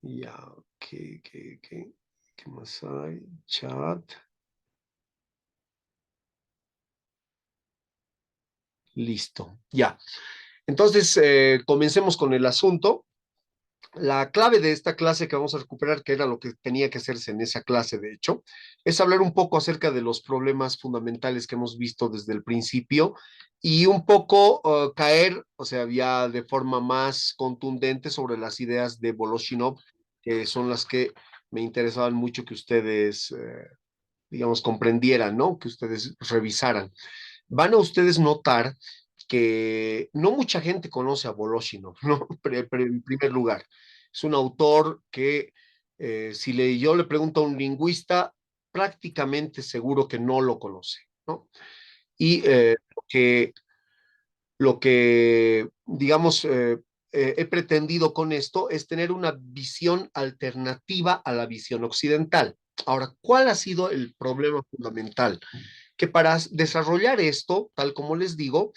Ya, ¿qué más hay? Chat. Listo, ya. Entonces, comencemos con el asunto. La clave de esta clase que vamos a recuperar, que era lo que tenía que hacerse en esa clase, de hecho, es hablar un poco acerca de los problemas fundamentales que hemos visto desde el principio y un poco caer, o sea, ya de forma más contundente sobre las ideas de Voloshinov, que son las que me interesaban mucho que ustedes, digamos, comprendieran, ¿no? Que ustedes revisaran. Van a ustedes notar que no mucha gente conoce a Voloshinov, ¿no? En primer lugar, es un autor que si yo le pregunto a un lingüista, prácticamente seguro que no lo conoce, ¿no? Y lo que digamos, he pretendido con esto es tener una visión alternativa a la visión occidental. Ahora, ¿cuál ha sido el problema fundamental? Que para desarrollar esto, tal como les digo,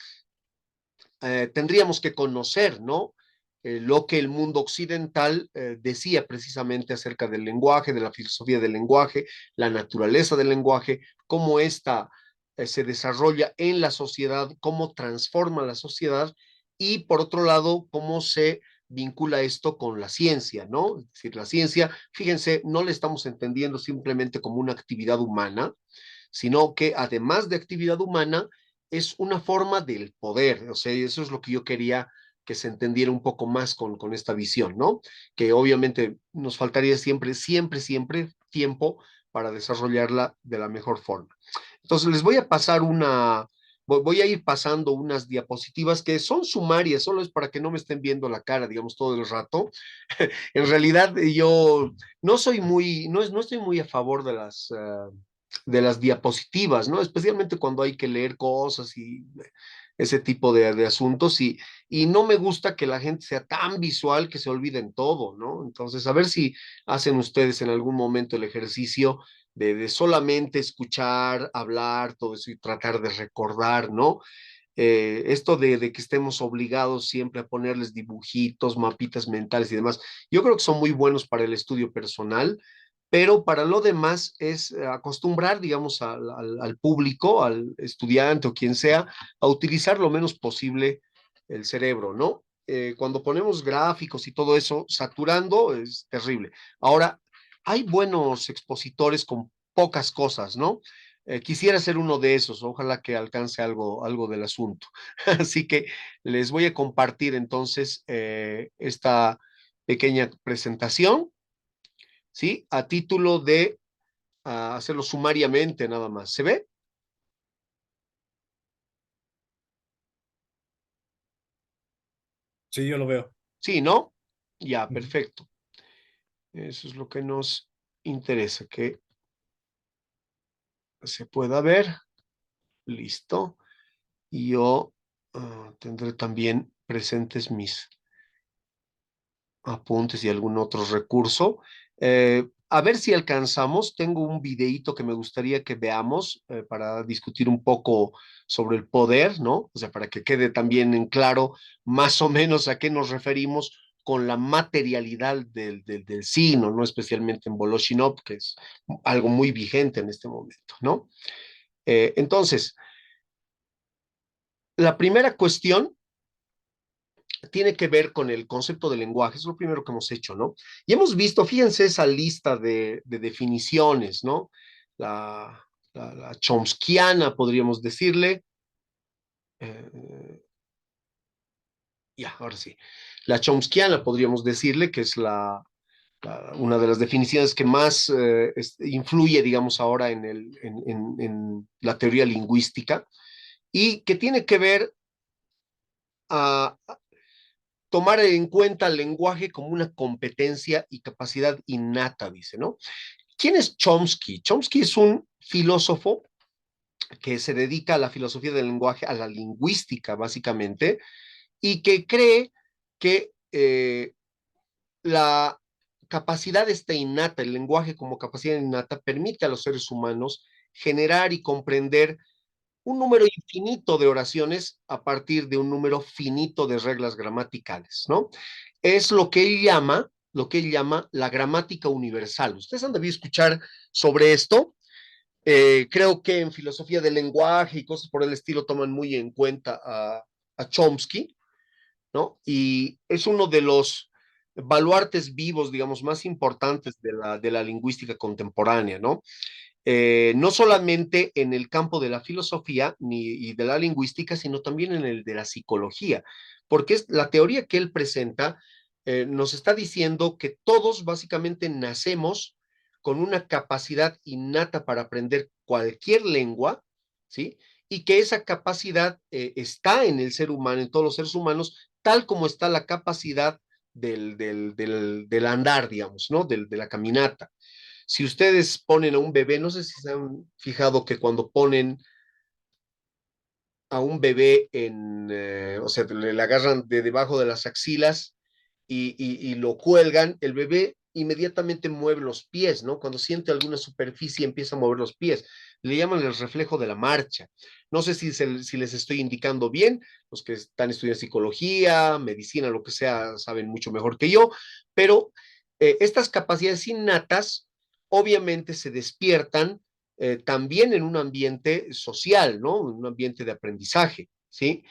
tendríamos que conocer, ¿no? Lo que el mundo occidental decía precisamente acerca del lenguaje, de la filosofía del lenguaje, la naturaleza del lenguaje, cómo ésta se desarrolla en la sociedad, cómo transforma la sociedad y por otro lado, cómo se vincula esto con la ciencia, ¿no? Es decir, la ciencia, fíjense, no le estamos entendiendo simplemente como una actividad humana, sino que además de actividad humana, es una forma del poder. O sea, eso es lo que yo quería que se entendiera un poco más con esta visión, ¿no? Que obviamente nos faltaría siempre tiempo para desarrollarla de la mejor forma. Entonces, les voy a pasar voy a ir pasando unas diapositivas que son sumarias, solo es para que no me estén viendo la cara, digamos, todo el rato. En realidad, yo no soy no estoy muy a favor de las diapositivas, ¿no? Especialmente cuando hay que leer cosas y ese tipo de asuntos y no me gusta que la gente sea tan visual que se olviden todo, ¿no? Entonces, a ver si hacen ustedes en algún momento el ejercicio de solamente escuchar, hablar, todo eso y tratar de recordar, ¿no? Esto de que estemos obligados siempre a ponerles dibujitos, mapitas mentales y demás, yo creo que son muy buenos para el estudio personal, pero para lo demás es acostumbrar, digamos, al público, al estudiante o quien sea, a utilizar lo menos posible el cerebro, ¿no? Cuando ponemos gráficos y todo eso, saturando es terrible. Ahora, hay buenos expositores con pocas cosas, ¿no? Quisiera ser uno de esos, ojalá que alcance algo del asunto. Así que les voy a compartir entonces esta pequeña presentación, ¿sí? A título de hacerlo sumariamente nada más. ¿Se ve? Sí, yo lo veo. Sí, ¿no? Ya, Ujú. perfecto. Eso es lo que nos interesa, que se pueda ver. Listo. Y yo tendré también presentes mis apuntes y algún otro recurso. A ver si alcanzamos. Tengo un videíto que me gustaría que veamos para discutir un poco sobre el poder, ¿no? O sea, para que quede también en claro más o menos a qué nos referimos con la materialidad del signo, ¿no? Especialmente en Voloshinov, que es algo muy vigente en este momento, ¿no? Entonces, la primera cuestión tiene que ver con el concepto de lenguaje, es lo primero que hemos hecho, ¿no? Y hemos visto, fíjense esa lista de definiciones, ¿no? La chomskiana, podríamos decirle. Eh, ya, ahora sí. La chomskiana, podríamos decirle, que es una de las definiciones que más influye, digamos, ahora en la teoría lingüística y que tiene que ver a, tomar en cuenta el lenguaje como una competencia y capacidad innata, dice, ¿no? ¿Quién es Chomsky? Chomsky es un filósofo que se dedica a la filosofía del lenguaje, a la lingüística, básicamente, y que cree que la capacidad esta innata, el lenguaje como capacidad innata, permite a los seres humanos generar y comprender un número infinito de oraciones a partir de un número finito de reglas gramaticales, ¿no? Es lo que él llama lo que él llama la gramática universal. Ustedes han debido escuchar sobre esto. Creo que en filosofía del lenguaje y cosas por el estilo toman muy en cuenta a Chomsky, ¿no? Y es uno de los baluartes vivos, digamos, más importantes de la lingüística contemporánea, ¿no? No solamente en el campo de la filosofía y de la lingüística, sino también en el de la psicología, porque es la teoría que él presenta nos está diciendo que todos básicamente nacemos con una capacidad innata para aprender cualquier lengua, ¿sí? Y que esa capacidad está en el ser humano, en todos los seres humanos, tal como está la capacidad del andar, digamos, ¿no? De la caminata. Si ustedes ponen a un bebé, no sé si se han fijado que cuando ponen a un bebé o sea, le agarran de debajo de las axilas y lo cuelgan, el bebé inmediatamente mueve los pies, ¿no? Cuando siente alguna superficie empieza a mover los pies. Le llaman el reflejo de la marcha. No sé si les estoy indicando bien, los que están estudiando psicología, medicina, lo que sea, saben mucho mejor que yo, pero estas capacidades innatas obviamente se despiertan también en un ambiente social, ¿no? En un ambiente de aprendizaje, ¿sí?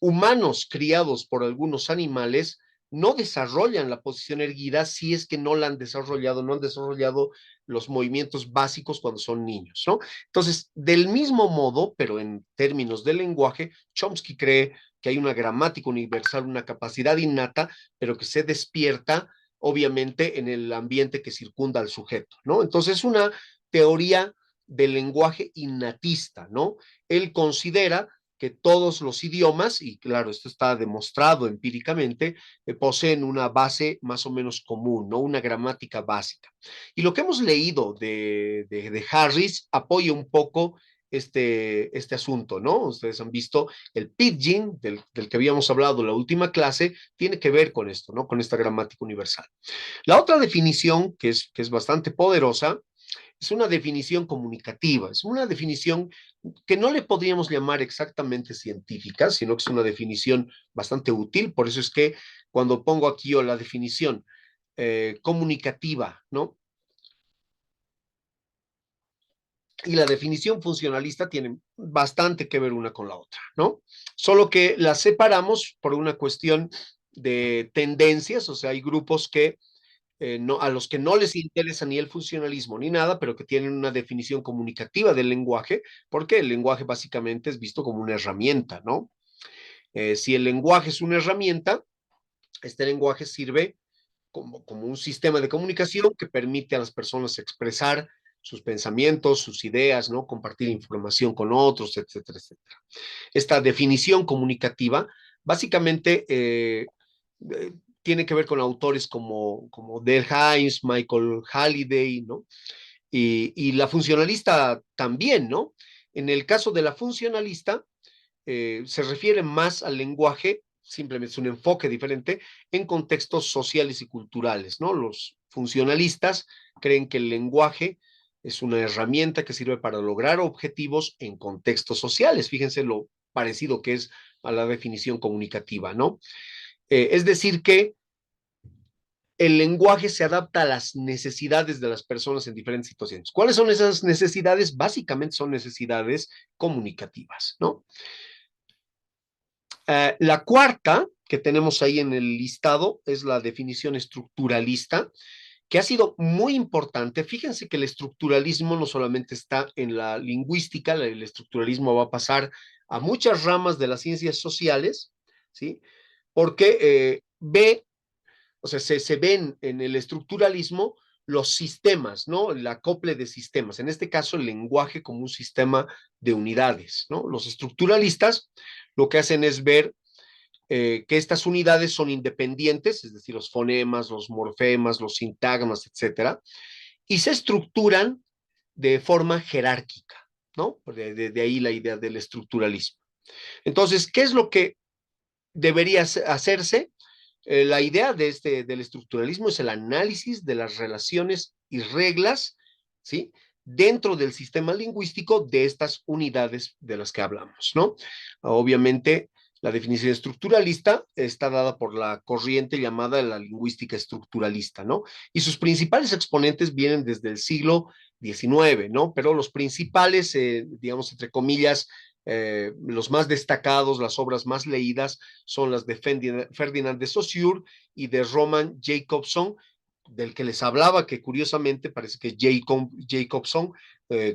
Humanos criados por algunos animales no desarrollan la posición erguida si es que no la han desarrollado, no han desarrollado los movimientos básicos cuando son niños, ¿no? Entonces, del mismo modo, pero en términos de lenguaje, Chomsky cree que hay una gramática universal, una capacidad innata, pero que se despierta, obviamente, en el ambiente que circunda al sujeto, ¿no? Entonces, es una teoría del lenguaje innatista, ¿no? Él considera que todos los idiomas, y claro, esto está demostrado empíricamente, poseen una base más o menos común, ¿no? Una gramática básica. Y lo que hemos leído de Harris apoya un poco este asunto, ¿no? Ustedes han visto el pidgin del que habíamos hablado en la última clase, tiene que ver con esto, ¿no? Con esta gramática universal. La otra definición, que es bastante poderosa, es una definición comunicativa, es una definición que no le podríamos llamar exactamente científica, sino que es una definición bastante útil, por eso es que cuando pongo aquí yo la definición comunicativa, ¿no? Y la definición funcionalista tiene bastante que ver una con la otra, ¿no? Solo que las separamos por una cuestión de tendencias, o sea, hay grupos que a los que no les interesa ni el funcionalismo ni nada, pero que tienen una definición comunicativa del lenguaje, porque el lenguaje básicamente es visto como una herramienta, ¿no? Si el lenguaje es una herramienta, este lenguaje sirve como un sistema de comunicación que permite a las personas expresar sus pensamientos, sus ideas, ¿no? Compartir información con otros, etcétera, etcétera. Esta definición comunicativa básicamente eh, tiene que ver con autores como Del Hines, Michael Halliday, ¿no? Y la funcionalista también, ¿no? En el caso de la funcionalista, se refiere más al lenguaje, simplemente es un enfoque diferente, en contextos sociales y culturales, ¿no? Los funcionalistas creen que el lenguaje es una herramienta que sirve para lograr objetivos en contextos sociales. Fíjense lo parecido que es a la definición comunicativa, ¿no? Es decir, que el lenguaje se adapta a las necesidades de las personas en diferentes situaciones. ¿Cuáles son esas necesidades? Básicamente son necesidades comunicativas, ¿no? La cuarta que tenemos ahí en el listado es la definición estructuralista, que ha sido muy importante. Fíjense que el estructuralismo no solamente está en la lingüística, el estructuralismo va a pasar a muchas ramas de las ciencias sociales, ¿sí? Porque o sea, se ven en el estructuralismo los sistemas, ¿no? El acople de sistemas. En este caso, el lenguaje como un sistema de unidades, ¿no? Los estructuralistas lo que hacen es ver que estas unidades son independientes, es decir, los fonemas, los morfemas, los sintagmas, etcétera, y se estructuran de forma jerárquica, ¿no? De ahí la idea del estructuralismo. Entonces, ¿qué es lo que debería hacerse? La idea del estructuralismo es el análisis de las relaciones y reglas, ¿sí? Dentro del sistema lingüístico de estas unidades de las que hablamos, ¿no? Obviamente, La definición estructuralista está dada por la corriente llamada la lingüística estructuralista, ¿no? Y sus principales exponentes vienen desde el siglo XIX, ¿no? Pero los principales, digamos, entre comillas, los más destacados, las obras más leídas, son las de Ferdinand de Saussure y de Roman Jakobson, del que les hablaba, que curiosamente parece que Jacobson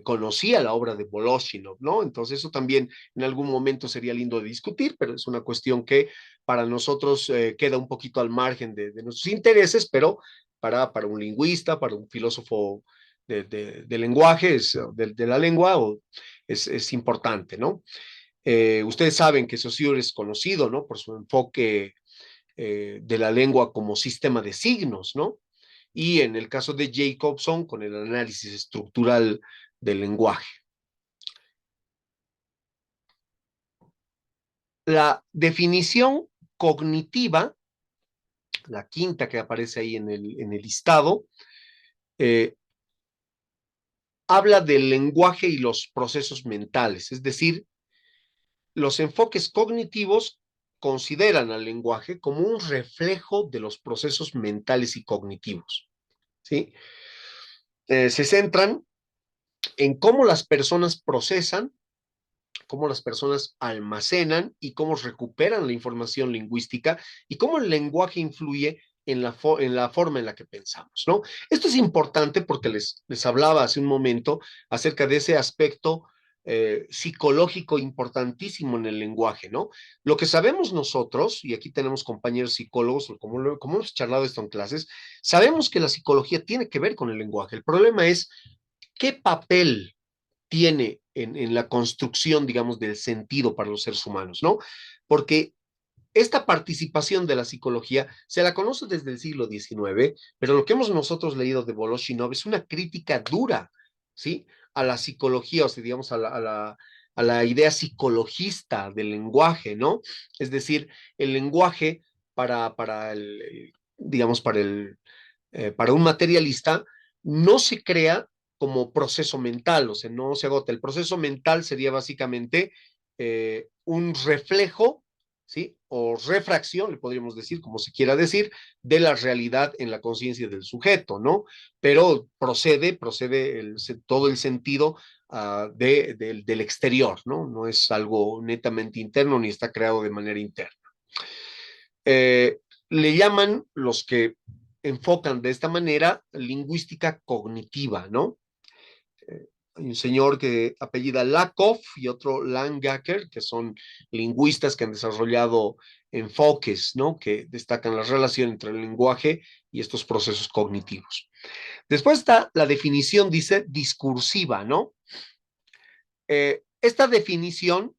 conocía la obra de Voloshinov, ¿no? Entonces eso también en algún momento sería lindo de discutir, pero es una cuestión que para nosotros queda un poquito al margen de nuestros intereses, pero para un lingüista, para un filósofo de lenguaje, de la lengua, es importante, ¿no? Ustedes saben que Saussure es conocido, ¿no? Por su enfoque de la lengua como sistema de signos, ¿no? Y en el caso de Jacobson, con el análisis estructural del lenguaje. La definición cognitiva, la quinta que aparece ahí en el listado, eh, habla del lenguaje y los procesos mentales, es decir, los enfoques cognitivos consideran al lenguaje como un reflejo de los procesos mentales y cognitivos, ¿sí? Se centran en cómo las personas procesan, cómo las personas almacenan y cómo recuperan la información lingüística y cómo el lenguaje influye en la forma en la que pensamos, ¿no? Esto es importante porque les hablaba hace un momento acerca de ese aspecto psicológico importantísimo en el lenguaje, ¿no? Lo que sabemos nosotros, y aquí tenemos compañeros psicólogos, como hemos charlado esto en clases, sabemos que la psicología tiene que ver con el lenguaje. El problema es qué papel tiene en la construcción, digamos, del sentido para los seres humanos, ¿no? Porque esta participación de la psicología se la conoce desde el siglo XIX, pero lo que hemos nosotros leído de Voloshinov es una crítica dura, ¿sí? A la psicología, o sea, digamos, a la idea psicologista del lenguaje, ¿no? Es decir, el lenguaje para el digamos, para un materialista, no se crea como proceso mental, o sea, no se agota. El proceso mental sería básicamente un reflejo, ¿sí? O refracción, le podríamos decir, como se quiera decir, de la realidad en la conciencia del sujeto, ¿no? Pero procede todo el sentido del exterior, ¿no? No es algo netamente interno ni está creado de manera interna. Le llaman los que enfocan de esta manera lingüística cognitiva, ¿no? Hay un señor que apellida Lakoff y otro Langacker, que son lingüistas que han desarrollado enfoques, ¿no? Que destacan la relación entre el lenguaje y estos procesos cognitivos. Después está la definición, dice, discursiva, ¿no? Esta definición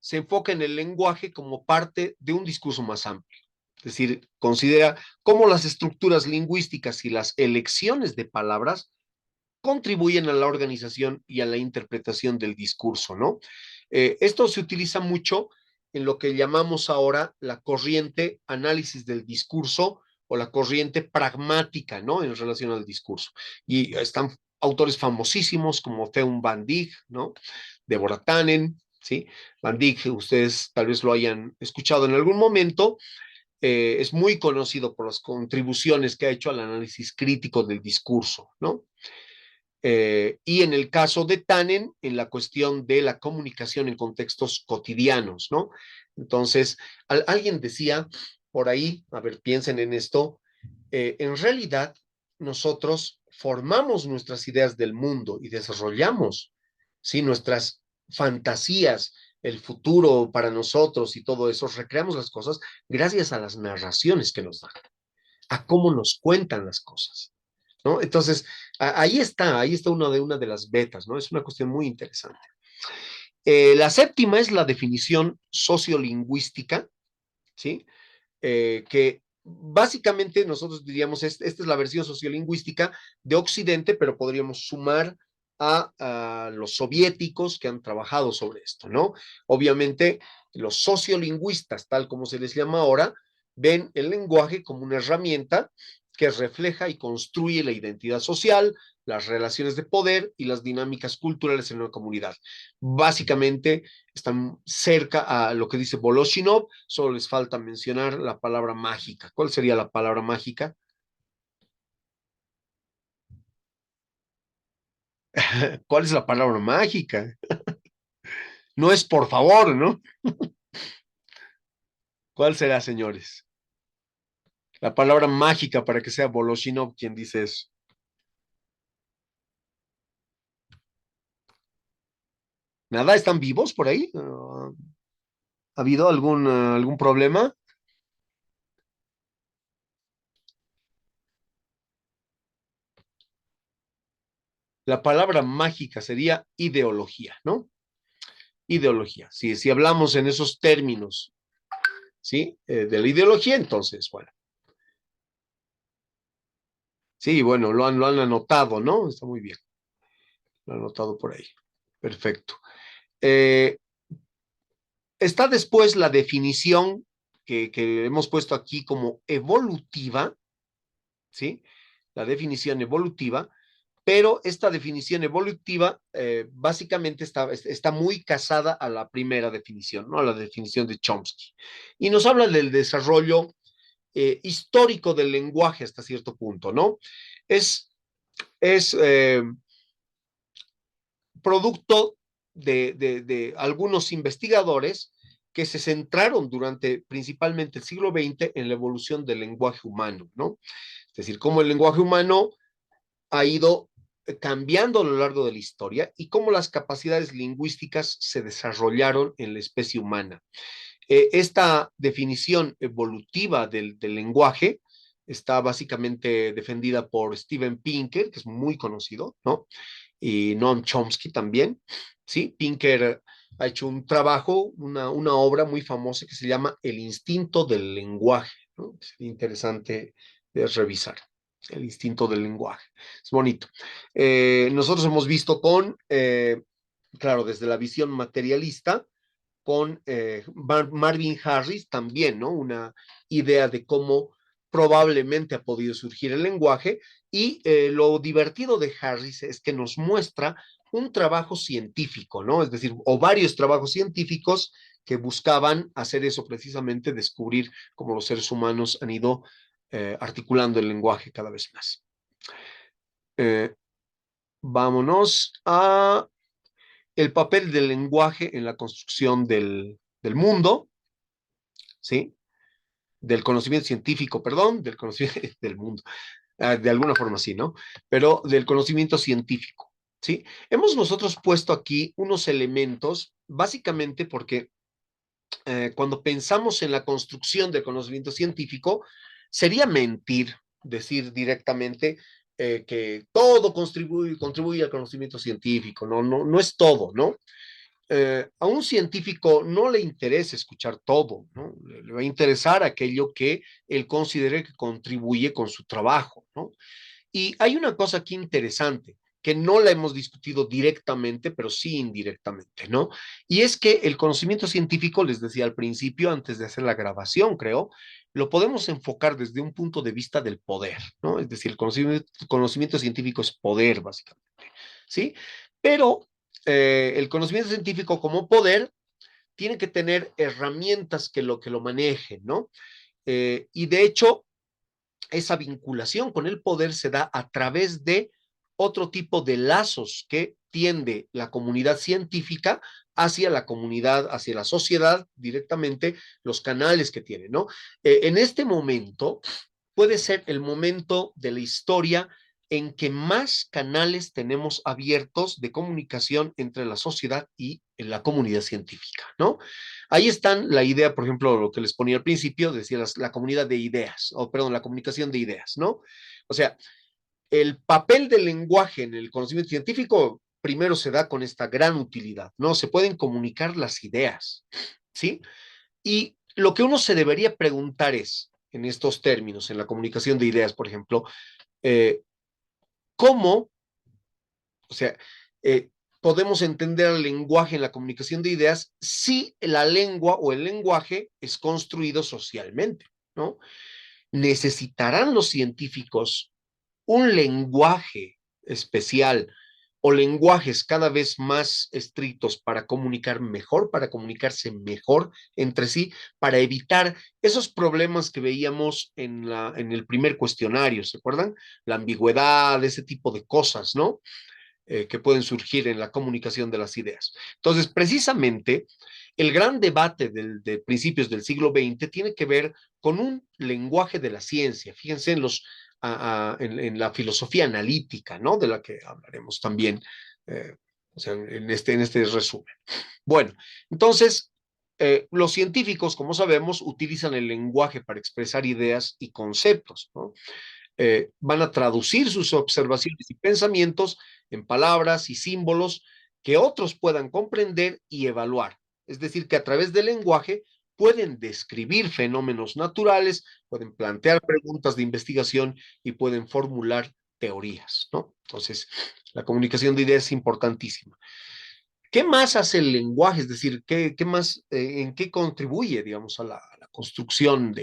se enfoca en el lenguaje como parte de un discurso más amplio. Es decir, considera cómo las estructuras lingüísticas y las elecciones de palabras contribuyen a la organización y a la interpretación del discurso, ¿no? Esto se utiliza mucho en lo que llamamos ahora la corriente análisis del discurso o la corriente pragmática, ¿no? En relación al discurso. Y están autores famosísimos como Theun van Dijk, ¿no? Deborah Tannen, ¿sí? Van Dijk, ustedes tal vez lo hayan escuchado en algún momento, es muy conocido por las contribuciones que ha hecho al análisis crítico del discurso, ¿no? Y en el caso de Tannen, en la cuestión de la comunicación en contextos cotidianos, ¿no? Entonces, alguien decía por ahí, a ver, piensen en esto, en realidad nosotros formamos nuestras ideas del mundo y desarrollamos, ¿sí? Nuestras fantasías, el futuro para nosotros y todo eso, recreamos las cosas gracias a las narraciones que nos dan, a cómo nos cuentan las cosas, ¿no? Entonces, ahí está una de las betas, ¿no? Es una cuestión muy interesante. La séptima es la definición sociolingüística, ¿sí? Que básicamente nosotros diríamos, esta es la versión sociolingüística de Occidente, pero podríamos sumar a los soviéticos que han trabajado sobre esto, ¿no? Obviamente, los sociolingüistas, tal como se les llama ahora, ven el lenguaje como una herramienta que refleja y construye la identidad social, las relaciones de poder y las dinámicas culturales en una comunidad. Básicamente están cerca a lo que dice Voloshinov, solo les falta mencionar la palabra mágica. ¿Cuál sería la palabra mágica? ¿Cuál es la palabra mágica? No es por favor, ¿no? ¿Cuál será, señores? La palabra mágica para que sea Voloshinov quien dice eso. ¿Nada? ¿Están vivos por ahí? ¿Ha habido algún problema? La palabra mágica sería ideología, ¿no? Ideología. Si hablamos en esos términos, ¿sí? De la ideología, entonces, bueno. Sí, bueno, lo han anotado, ¿no? Está muy bien. Lo han anotado por ahí. Perfecto. Eh, Está después la definición que hemos puesto aquí como evolutiva, ¿sí? La definición evolutiva, pero esta definición evolutiva básicamente está muy casada a la primera definición, ¿no? A la definición de Chomsky. Y nos habla del desarrollo histórico del lenguaje hasta cierto punto, ¿no? Es, es producto de algunos investigadores que se centraron durante principalmente el siglo XX en la evolución del lenguaje humano, ¿no? Es decir, cómo el lenguaje humano ha ido cambiando a lo largo de la historia y cómo las capacidades lingüísticas se desarrollaron en la especie humana. Esta definición evolutiva del lenguaje está básicamente defendida por Steven Pinker, que es muy conocido, ¿no? Y Noam Chomsky también, ¿sí? Pinker ha hecho un trabajo, una obra muy famosa que se llama El instinto del lenguaje, ¿no? Es interesante de revisar. El instinto del lenguaje. Es bonito. Nosotros hemos visto claro, desde la visión materialista, con Marvin Harris también, ¿no? Una idea de cómo probablemente ha podido surgir el lenguaje y lo divertido de Harris es que nos muestra un trabajo científico, ¿no? Es decir, o varios trabajos científicos que buscaban hacer eso precisamente, descubrir cómo los seres humanos han ido articulando el lenguaje cada vez más. Eh, Vámonos a el papel del lenguaje en la construcción del mundo, ¿sí? Del conocimiento científico, perdón, del conocimiento del mundo, de alguna forma sí, ¿no? Pero del conocimiento científico, ¿sí? Hemos nosotros puesto aquí unos elementos, básicamente porque cuando pensamos en la construcción del conocimiento científico, sería mentir decir directamente que todo contribuye al conocimiento científico, no, no, no es todo, ¿no? A un científico no le interesa escuchar todo, ¿no? Le va a interesar aquello que él considere que contribuye con su trabajo, ¿no? Y hay una cosa aquí interesante, que no la hemos discutido directamente, pero sí indirectamente, ¿no? Y es que el conocimiento científico, les decía al principio, antes de hacer la grabación, creo, lo podemos enfocar desde un punto de vista del poder, ¿no? Es decir, el conocimiento científico es poder, básicamente, ¿sí? Pero el conocimiento científico como poder tiene que tener herramientas que lo manejen, ¿no? Y de hecho, esa vinculación con el poder se da a través de otro tipo de lazos que tiende la comunidad científica hacia la comunidad, hacia la sociedad directamente, los canales que tiene, ¿no? En este momento puede ser el momento de la historia en que más canales tenemos abiertos de comunicación entre la sociedad y la comunidad científica, ¿no? Ahí están la idea, por ejemplo, lo que les ponía al principio, decía la comunidad de ideas, o perdón, la comunicación de ideas, ¿no? O sea, el papel del lenguaje en el conocimiento científico primero se da con esta gran utilidad, ¿no? Se pueden comunicar las ideas, ¿sí? Y lo que uno se debería preguntar es, en estos términos, en la comunicación de ideas, por ejemplo, eh, ¿cómo, o sea, podemos entender el lenguaje en la comunicación de ideas si la lengua o el lenguaje es construido socialmente, ¿no? necesitarán los científicos un lenguaje especial o lenguajes cada vez más estrictos para comunicar mejor, para comunicarse mejor entre sí, para evitar esos problemas que veíamos en el primer cuestionario, ¿se acuerdan? La ambigüedad, ese tipo de cosas, ¿no? Que pueden surgir en la comunicación de las ideas. Entonces, precisamente, el gran debate de principios del siglo XX tiene que ver con un lenguaje de la ciencia. Fíjense en la filosofía analítica, ¿no? De la que hablaremos también, eh, o sea, en este resumen. Bueno, entonces, los científicos, como sabemos, utilizan el lenguaje para expresar ideas y conceptos, ¿no? Van a traducir sus observaciones y pensamientos en palabras y símbolos que otros puedan comprender y evaluar. Es decir, que a través del lenguaje pueden describir fenómenos naturales, pueden plantear preguntas de investigación y pueden formular teorías, ¿no? Entonces, la comunicación de ideas es importantísima. ¿Qué más hace el lenguaje? Es decir, ¿qué más, en qué contribuye, digamos, a la construcción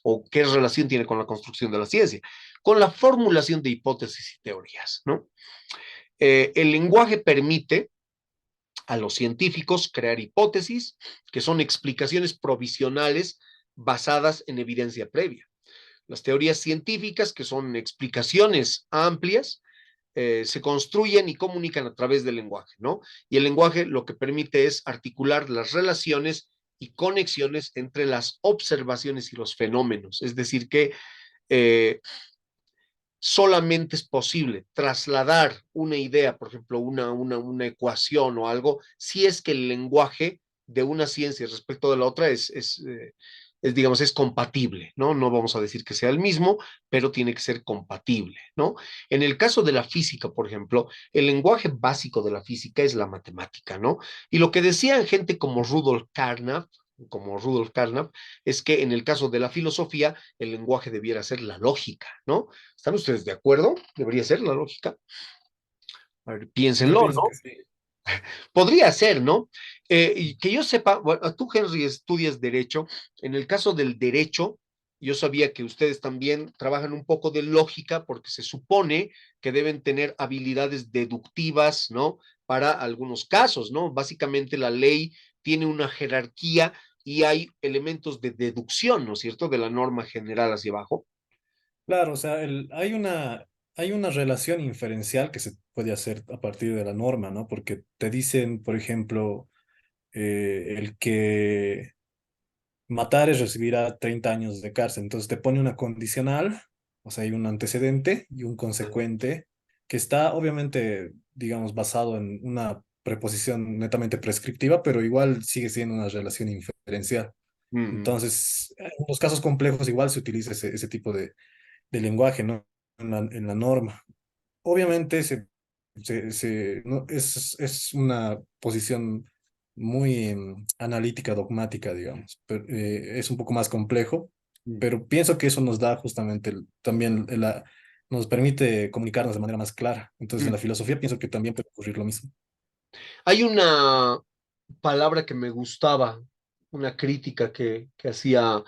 o qué relación tiene con la construcción de la ciencia? Con la formulación de hipótesis y teorías, ¿no? El lenguaje permite a los científicos crear hipótesis, que son explicaciones provisionales basadas en evidencia previa. Las teorías científicas, que son explicaciones amplias, se construyen y comunican a través del lenguaje, ¿no? Y el lenguaje lo que permite es articular las relaciones y conexiones entre las observaciones y los fenómenos. Es decir, que eh, solamente es posible trasladar una idea, por ejemplo, una ecuación o algo, si es que el lenguaje de una ciencia respecto de la otra digamos, es compatible, ¿no? No vamos a decir que sea el mismo, pero tiene que ser compatible, ¿no? En el caso de la física, por ejemplo, el lenguaje básico de la física es la matemática, ¿no? Y lo que decían gente como Rudolf Carnap, es que en el caso de la filosofía, el lenguaje debiera ser la lógica, ¿no? ¿Están ustedes de acuerdo? Debería ser la lógica. A ver, Yo piénsenlo, pienso ¿no? que sí. Podría ser, ¿no? Y que yo sepa, bueno, tú, Henry, estudias derecho. En el caso del derecho, yo sabía que ustedes también trabajan un poco de lógica porque se supone que deben tener habilidades deductivas, ¿no? Para algunos casos, ¿no? Básicamente la ley tiene una jerarquía y hay elementos de deducción, ¿no es cierto? De la norma general hacia abajo. Claro, o sea, hay una relación inferencial que se puede hacer a partir de la norma, ¿no? Porque te dicen, por ejemplo, el que matar recibirá 30 años de cárcel. Entonces te pone una condicional, o sea, hay un antecedente y un consecuente que está obviamente, digamos, basado en una preposición netamente prescriptiva, pero igual sigue siendo una relación inferencial. Mm. Entonces, en los casos complejos igual se utiliza ese tipo de lenguaje, ¿no? En la norma. Obviamente no, es una posición muy analítica, dogmática, digamos. Es un poco más complejo, Mm. pero pienso que eso nos da justamente también nos permite comunicarnos de manera más clara. Entonces, en la Mm. filosofía pienso que también puede ocurrir lo mismo. Hay una palabra que me gustaba, una crítica que hacía,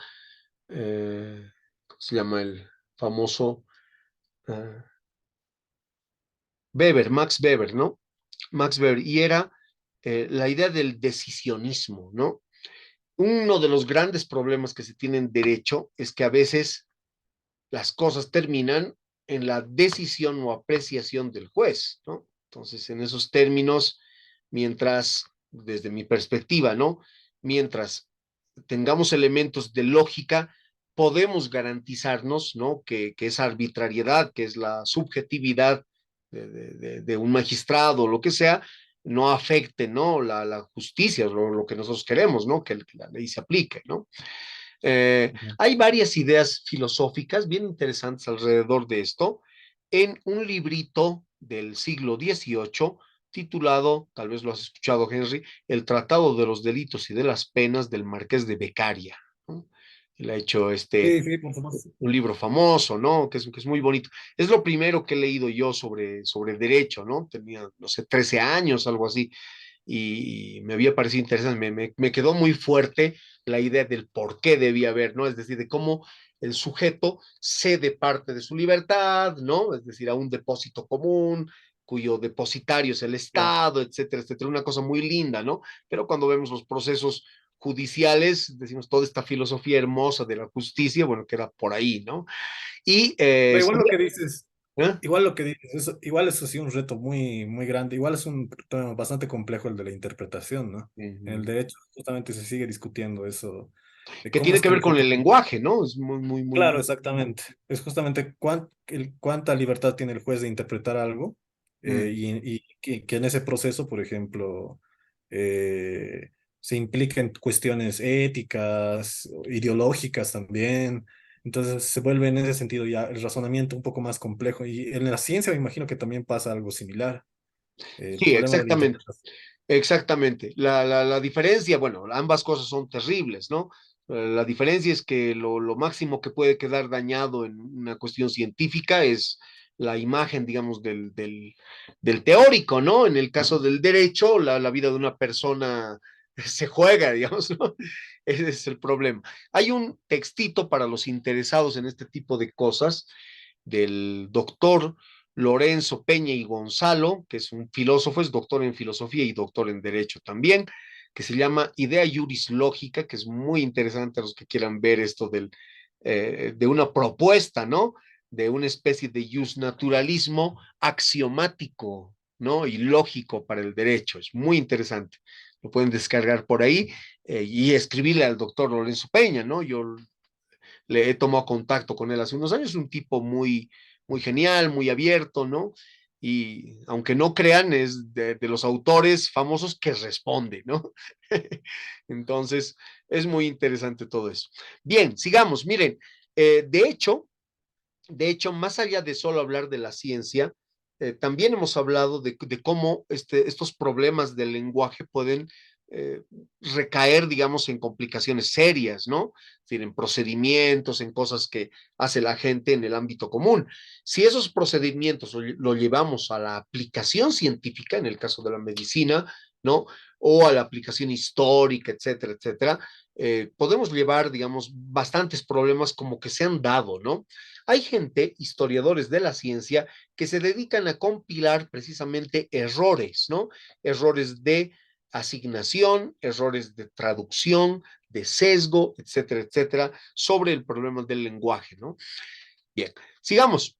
¿cómo se llama el famoso eh, Weber, Max Weber, ¿no? Max Weber, y era la idea del decisionismo, ¿no? Uno de los grandes problemas que se tienen en derecho es que a veces las cosas terminan en la decisión o apreciación del juez, ¿no? Entonces, en esos términos, mientras, desde mi perspectiva, ¿no? Mientras tengamos elementos de lógica, podemos garantizarnos, ¿no? Que esa arbitrariedad, que es la subjetividad de un magistrado o lo que sea, no afecte, ¿no? La justicia, lo que nosotros queremos, ¿no? Que la ley se aplique, ¿no? Ujú. Hay varias ideas filosóficas bien interesantes alrededor de esto en un librito del siglo XVIII titulado, tal vez lo has escuchado, Henry, El Tratado de los Delitos y de las Penas del Marqués de Beccaria, ¿no? Él ha hecho Sí, sí, por supuesto. un libro famoso, ¿no? Que es muy bonito. Es lo primero que he leído yo sobre derecho, ¿no? Tenía, no sé, 13 años, algo así. y me había parecido interesante, me quedó muy fuerte la idea del por qué debía haber, ¿no? Es decir, de cómo el sujeto cede parte de su libertad, ¿no? Es decir, a un depósito común, cuyo depositario es el Claro. Estado, etcétera, etcétera, una cosa muy linda, ¿no? Pero cuando vemos los procesos judiciales, decimos toda esta filosofía hermosa de la justicia, bueno, queda por ahí, ¿no? Y Pero igual lo que dices, ¿eh? igual lo que dices, igual eso sí un reto muy, muy grande, igual es un tema bastante complejo el de la interpretación, ¿no? En el derecho justamente se sigue discutiendo eso, de Que cómo tiene es que que ver el con el juez. lenguaje, ¿no? Es muy, muy, muy, Claro, muy. exactamente. Es justamente cuánta libertad tiene el juez de interpretar algo Mm. y que en ese proceso, por ejemplo, se impliquen cuestiones éticas, ideológicas también. Entonces se vuelve en ese sentido ya el razonamiento un poco más complejo. Y en la ciencia me imagino que también pasa algo similar. El Sí, problema de la exactamente. interpretación. Exactamente. La diferencia, bueno, ambas cosas son terribles, ¿no? La diferencia es que lo máximo que puede quedar dañado en una cuestión científica es la imagen, digamos, del teórico, ¿no? En el caso del derecho, la vida de una persona se juega, digamos, ¿no? Ese es el problema. Hay un textito para los interesados en este tipo de cosas del doctor Lorenzo Peña y Gonzalo, que es un filósofo, es doctor en filosofía y doctor en derecho también, que se llama Idea Juris Lógica, que es muy interesante a los que quieran ver esto de una propuesta, ¿no? De una especie de naturalismo axiomático, ¿no? Y lógico para el derecho. Es muy interesante. Lo pueden descargar por ahí y escribirle al doctor Lorenzo Peña, ¿no? Yo le he tomado contacto con él hace unos años, es un tipo muy, muy genial, muy abierto, ¿no? Y aunque no crean, es de los autores famosos que responde, ¿no? Entonces, es muy interesante todo eso. Bien, sigamos. Miren, de hecho, más allá de solo hablar de la ciencia, también hemos hablado de cómo estos problemas del lenguaje pueden eh, recaer, digamos, en complicaciones serias, ¿no? Es decir, en procedimientos, en cosas que hace la gente en el ámbito común. Si esos procedimientos lo llevamos a la aplicación científica, en el caso de la medicina, ¿no? O a la aplicación histórica, etcétera, etcétera, podemos llevar, digamos, bastantes problemas como que se han dado, ¿no? Hay gente, historiadores de la ciencia, que se dedican a compilar precisamente errores, ¿no? Errores de asignación, errores de traducción, de sesgo, etcétera, etcétera, sobre el problema del lenguaje, ¿no? Bien, sigamos.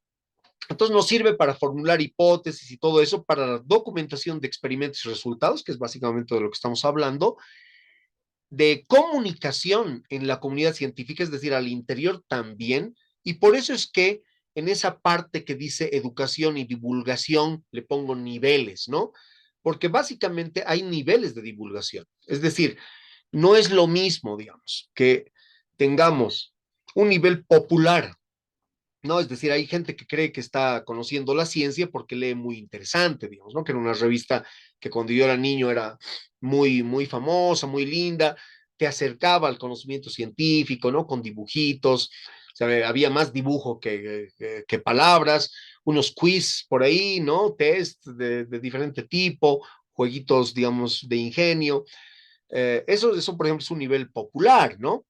Entonces nos sirve para formular hipótesis y todo eso, para la documentación de experimentos y resultados, que es básicamente de lo que estamos hablando, de comunicación en la comunidad científica, es decir, al interior también, y por eso es que en esa parte que dice educación y divulgación le pongo niveles, ¿no? Porque básicamente hay niveles de divulgación, es decir, no es lo mismo, digamos, que tengamos un nivel popular, ¿no? Es decir, hay gente que cree que está conociendo la ciencia porque lee muy interesante, digamos, ¿no? Que era una revista que cuando yo era niño era muy, muy famosa, muy linda, te acercaba al conocimiento científico, ¿no? Con dibujitos, o sea, había más dibujo que palabras, unos quiz por ahí, ¿no? Test de diferente tipo, jueguitos, digamos, de ingenio. Eso, por ejemplo, es un nivel popular, ¿no?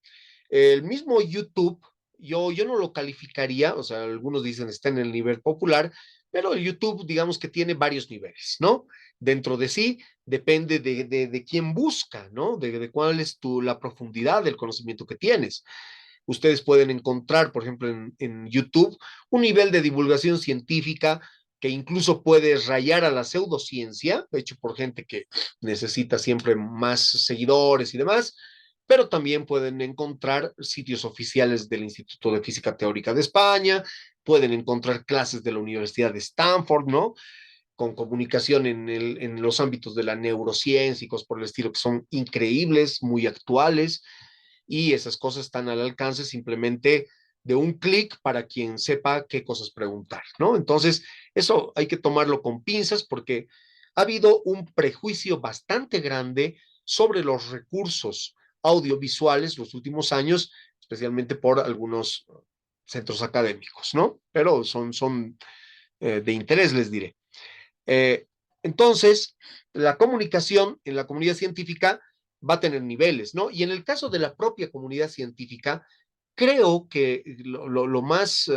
El mismo YouTube, yo no lo calificaría, o sea, algunos dicen está en el nivel popular, pero el YouTube, digamos que tiene varios niveles, ¿no? Dentro de sí, depende de quién busca, ¿no? De cuál es la profundidad del conocimiento que tienes. Ustedes pueden encontrar, por ejemplo, en YouTube, un nivel de divulgación científica que incluso puede rayar a la pseudociencia, hecho por gente que necesita siempre más seguidores y demás, pero también pueden encontrar sitios oficiales del Instituto de Física Teórica de España, pueden encontrar clases de la Universidad de Stanford, ¿no? Con comunicación en los ámbitos de la neurociencia y cosas por el estilo que son increíbles, muy actuales, y esas cosas están al alcance simplemente de un clic para quien sepa qué cosas preguntar, ¿no? Entonces, eso hay que tomarlo con pinzas porque ha habido un prejuicio bastante grande sobre los recursos audiovisuales los últimos años, especialmente por algunos centros académicos, ¿no? Pero son de interés, les diré. Entonces, la comunicación en la comunidad científica va a tener niveles, ¿no? Y en el caso de la propia comunidad científica, creo que lo más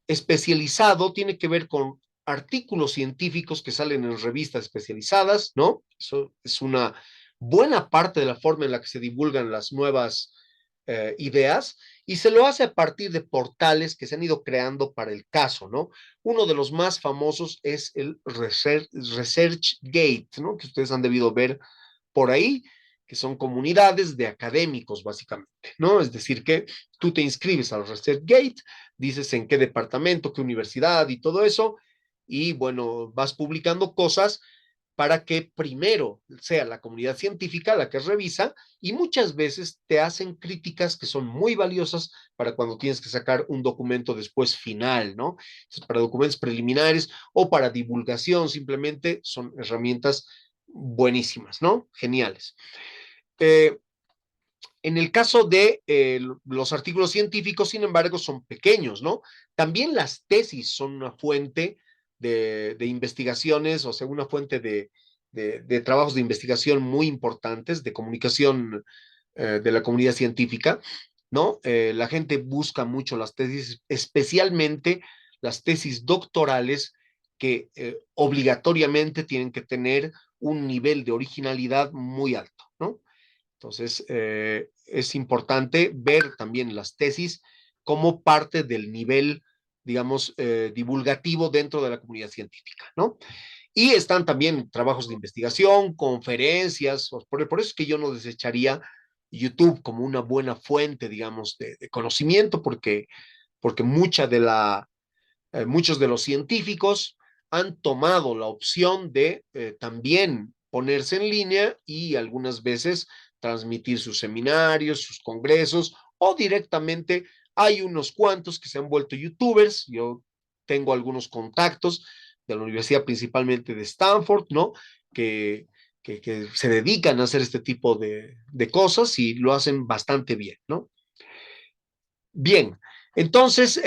especializado tiene que ver con artículos científicos que salen en revistas especializadas, ¿no? Eso es una buena parte de la forma en la que se divulgan las nuevas ideas y se lo hace a partir de portales que se han ido creando para el caso, ¿no? Uno de los más famosos es el ResearchGate, ¿no? Que ustedes han debido ver por ahí, que son comunidades de académicos, básicamente, ¿no? Es decir, que tú te inscribes al ResearchGate, dices en qué departamento, qué universidad y todo eso, y bueno, vas publicando cosas para que primero sea la comunidad científica la que revisa y muchas veces te hacen críticas que son muy valiosas para cuando tienes que sacar un documento después final, ¿no? Entonces, para documentos preliminares o para divulgación, simplemente son herramientas buenísimas, ¿no? Geniales. Eh, en el caso de los artículos científicos, sin embargo, son pequeños, ¿no? También las tesis son una fuente de investigaciones, o sea, una fuente de trabajos de investigación muy importantes, de comunicación de la comunidad científica, ¿no? La gente busca mucho las tesis, especialmente las tesis doctorales que obligatoriamente tienen que tener un nivel de originalidad muy alto, ¿no? Entonces, es importante ver también las tesis como parte del nivel, digamos, divulgativo dentro de la comunidad científica, ¿no? Y están también trabajos de investigación, conferencias, por eso es que yo no desecharía YouTube como una buena fuente, digamos, de conocimiento, porque muchos de los científicos han tomado la opción de también ponerse en línea y algunas veces transmitir sus seminarios, sus congresos o directamente hay unos cuantos que se han vuelto youtubers. Yo tengo algunos contactos de la universidad, principalmente de Stanford, ¿no? Que, que se dedican a hacer este tipo de cosas y lo hacen bastante bien, ¿no? Bien, entonces,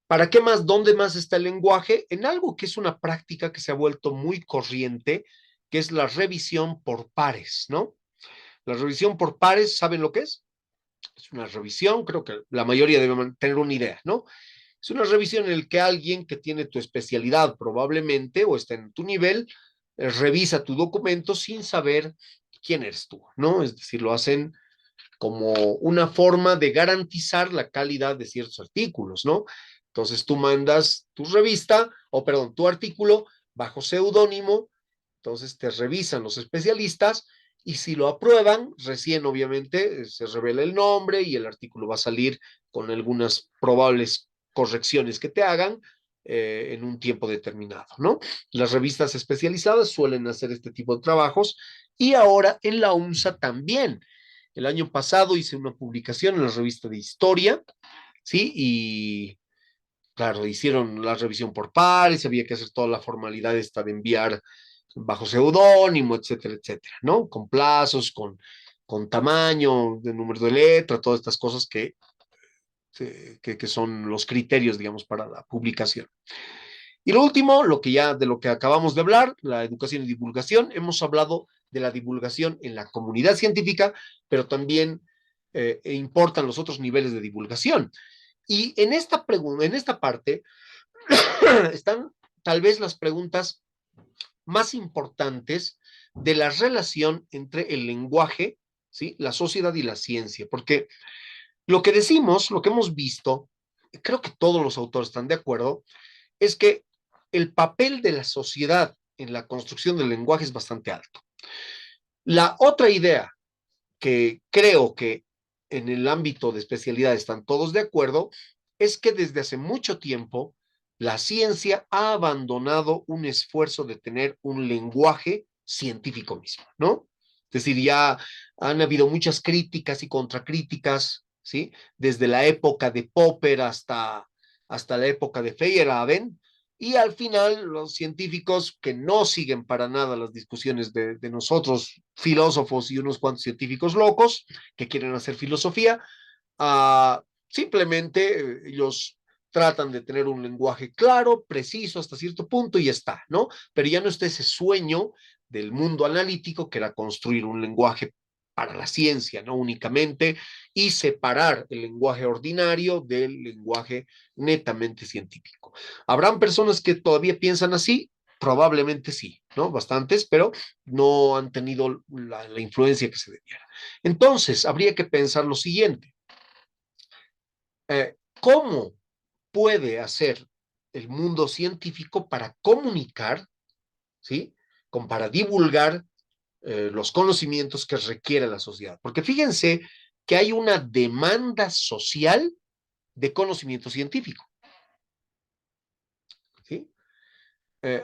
¿para qué más? ¿Dónde más está el lenguaje? En algo que es una práctica que se ha vuelto muy corriente, que es la revisión por pares, ¿no? La revisión por pares, ¿saben lo que es? Es una revisión, creo que la mayoría debe tener una idea, ¿no? Es una revisión en la que alguien que tiene tu especialidad probablemente o está en tu nivel, revisa tu documento sin saber quién eres tú, ¿no? Es decir, lo hacen como una forma de garantizar la calidad de ciertos artículos, ¿no? Entonces tú mandas tu revista, o perdón, tu artículo bajo seudónimo, entonces te revisan los especialistas y si lo aprueban, recién obviamente se revela el nombre y el artículo va a salir con algunas probables correcciones que te hagan en un tiempo determinado, ¿no? Las revistas especializadas suelen hacer este tipo de trabajos y ahora en la UNSA también. El año pasado hice una publicación en la revista de Historia, ¿sí? Y claro, hicieron la revisión por pares, había que hacer toda la formalidad esta de enviar bajo seudónimo, etcétera, etcétera, ¿no? Con plazos, con tamaño, de número de letra, todas estas cosas que son los criterios, digamos, para la publicación. Y lo último, de lo que acabamos de hablar, la educación y divulgación, hemos hablado de la divulgación en la comunidad científica, pero también importan los otros niveles de divulgación. Y en esta parte están tal vez las preguntas más importantes de la relación entre el lenguaje, ¿sí? La sociedad y la ciencia, porque lo que decimos, lo que hemos visto, creo que todos los autores están de acuerdo, es que el papel de la sociedad en la construcción del lenguaje es bastante alto. La otra idea que creo que en el ámbito de especialidad están todos de acuerdo es que desde hace mucho tiempo la ciencia ha abandonado un esfuerzo de tener un lenguaje científico mismo, ¿no? Es decir, ya han habido muchas críticas y contracríticas, ¿sí? Desde la época de Popper hasta la época de Feyerabend, y al final los científicos que no siguen para nada las discusiones de nosotros, filósofos y unos cuantos científicos locos que quieren hacer filosofía, simplemente ellos tratan de tener un lenguaje claro, preciso hasta cierto punto y ya está, ¿no? Pero ya no está ese sueño del mundo analítico que era construir un lenguaje para la ciencia, no únicamente, y separar el lenguaje ordinario del lenguaje netamente científico. ¿Habrán personas que todavía piensan así? Probablemente sí, ¿no? Bastantes, pero no han tenido la influencia que se debiera. Entonces, habría que pensar lo siguiente. ¿Cómo puede hacer el mundo científico para comunicar, ¿sí? Para divulgar los conocimientos que requiere la sociedad? Porque fíjense que hay una demanda social de conocimiento científico, ¿sí?